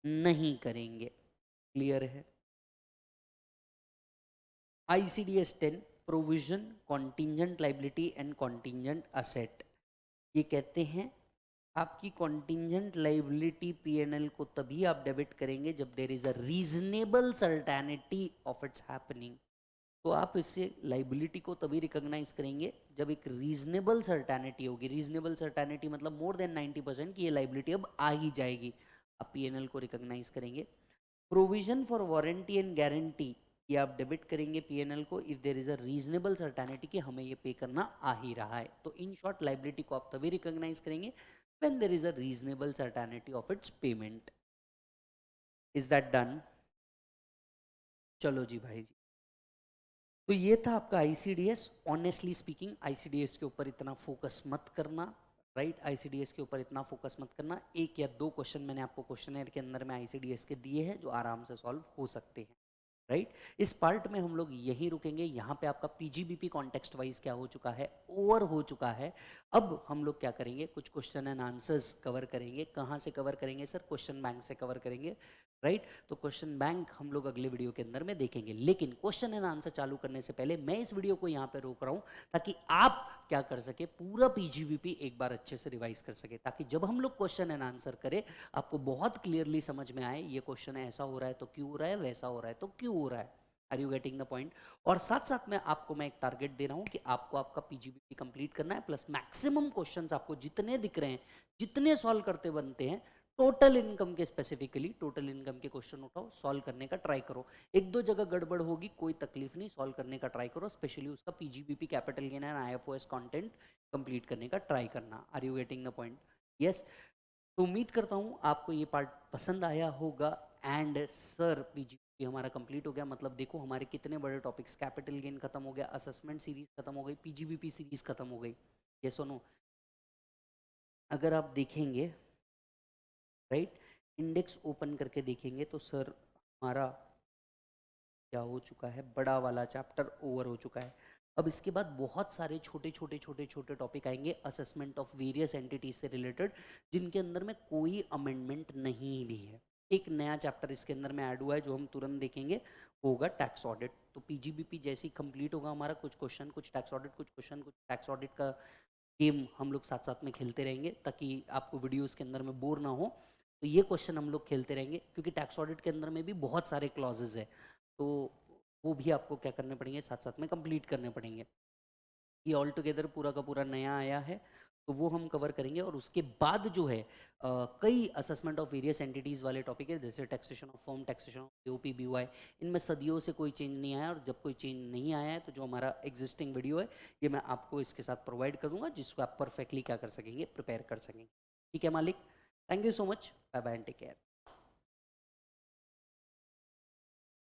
नहीं करेंगे। क्लियर है। ICDS 10 provision contingent liability and contingent asset, ये कहते हैं आपकी कॉन्टिजेंट लाइबिलिटी PNL को तभी आप डेबिट करेंगे जब there is a reasonable certainty of its happening. तो आप इससे लाइबिलिटी को तभी रिकॉग्नाइज करेंगे जब एक रीजनेबल सर्टेनिटी होगी। रीजनेबल सर्टेनिटी मतलब मोर देन 90% की ये लाइबिलिटी अब आ ही जाएगी, आप PNL को रिकॉग्नाइज करेंगे। Provision for warranty and guarantee, ये आप डेबिट करेंगे PNL को if there is a reasonable certainty कि हमें ये पे करना आ ही रहा है। तो इन शॉर्ट लाइबिलिटी को आप तभी रिकॉग्नाइज करेंगे when there is a reasonable certainty of its payment. Is that done? चलो जी भाई जी, तो ये था आपका ICDS। ऑनेस्टली स्पीकिंग ICDS के ऊपर इतना फोकस मत करना, राइट। आईसीडीएस के ऊपर इतना फोकस मत करना, एक या दो क्वेश्चन मैंने आपको क्वेश्चनर के अंदर में आईसीडीएस के दिए हैं जो आराम से सॉल्व हो सकते हैं, राइट। इस पार्ट में हम लोग यहीं रुकेंगे। यहाँ पे आपका पीजीबीपी कॉन्टेक्स्ट वाइज क्या हो चुका है, ओवर हो चुका है। अब हम लोग क्या करेंगे, कुछ क्वेश्चन एंड आंसर्स कवर करेंगे। कहाँ से कवर करेंगे सर, क्वेश्चन बैंक से कवर करेंगे, राइट। तो क्वेश्चन बैंक हम लोग अगले वीडियो के अंदर में देखेंगे, लेकिन क्वेश्चन एंड आंसर चालू करने से पहले मैं इस वीडियो को यहाँ पे रोक रहा हूँ ताकि आप क्या कर सके, पूरा पीजीबीपी एक बार अच्छे से रिवाइज कर सके, ताकि जब हम लोग क्वेश्चन एंड आंसर करें आपको बहुत क्लियरली समझ में आए ये क्वेश्चन ऐसा हो रहा है तो क्यों हो रहा है, वैसा हो रहा है तो क्यों हो रहा है। Are you getting the point. और साथ साथ में आपको मैं एक टारगेट दे रहा हूं कि आपको आपका पीजीबीपी कंप्लीट करना है, प्लस मैक्सिमम क्वेश्चंस आपको जितने दिख रहे हैं, जितने सॉल्व करते बनते हैं, टोटल इनकम के स्पेसिफिकली टोटल इनकम के क्वेश्चन उठाओ, सॉल्व करने का ट्राई करो। एक दो जगह गड़बड़ होगी, कोई तकलीफ नहीं, सॉल्व करने का ट्राई करो। स्पेशली उसका PGBP capital gain and IFOS content complete करने का ट्राई करना। Are you getting the point. Yes. तो उम्मीद करता हूँ आपको ये पार्ट पसंद आया होगा। एंड सर पीजीबीपी हमारा कंप्लीट हो गया, मतलब देखो हमारे कितने बड़े टॉपिक्स, कैपिटल गेन खत्म हो गया, असेसमेंट सीरीज खत्म हो गई, पीजीबीपी सीरीज खत्म हो गई। ये सुनो, अगर आप देखेंगे, राइट, इंडेक्स ओपन करके देखेंगे तो सर हमारा क्या हो चुका है, बड़ा वाला चैप्टर ओवर हो चुका है। अब इसके बाद बहुत सारे छोटे छोटे छोटे छोटे टॉपिक आएंगे असेसमेंट ऑफ वेरियस एंटिटीज से रिलेटेड, जिनके अंदर में कोई अमेंडमेंट नहीं भी है। एक नया चैप्टर इसके अंदर में ऐड हुआ है जो हम तुरंत देखेंगे, होगा टैक्स ऑडिट। तो पीजीबीपी जैसे ही कंप्लीट होगा हमारा, कुछ क्वेश्चन कुछ टैक्स ऑडिट, कुछ क्वेश्चन कुछ टैक्स ऑडिट का गेम हम लोग साथ साथ में खेलते रहेंगे, ताकि आपको वीडियोस के अंदर में बोर ना हो। तो ये क्वेश्चन हम लोग खेलते रहेंगे, क्योंकि टैक्स ऑडिट के अंदर में भी बहुत सारे क्लॉजेज है, तो वो भी आपको क्या करने पड़ेंगे, साथ साथ में कंप्लीट करने पड़ेंगे। ये ऑल टुगेदर पूरा का पूरा नया आया है, तो वो हम कवर करेंगे। और उसके बाद जो है कई असेसमेंट ऑफ वेरियस एंटिटीज़ वाले टॉपिक है, जैसे taxation of firm, taxation of POP, BOI. इनमें सदियों से कोई चेंज नहीं आया, और जब कोई चेंज नहीं आया है तो जो हमारा एग्जिस्टिंग वीडियो है ये मैं आपको इसके साथ प्रोवाइड कर दूंगा, जिसको आप परफेक्टली क्या कर सकेंगे, प्रिपेयर कर सकेंगे। ठीक है मालिक, thank you so much, bye bye and take care.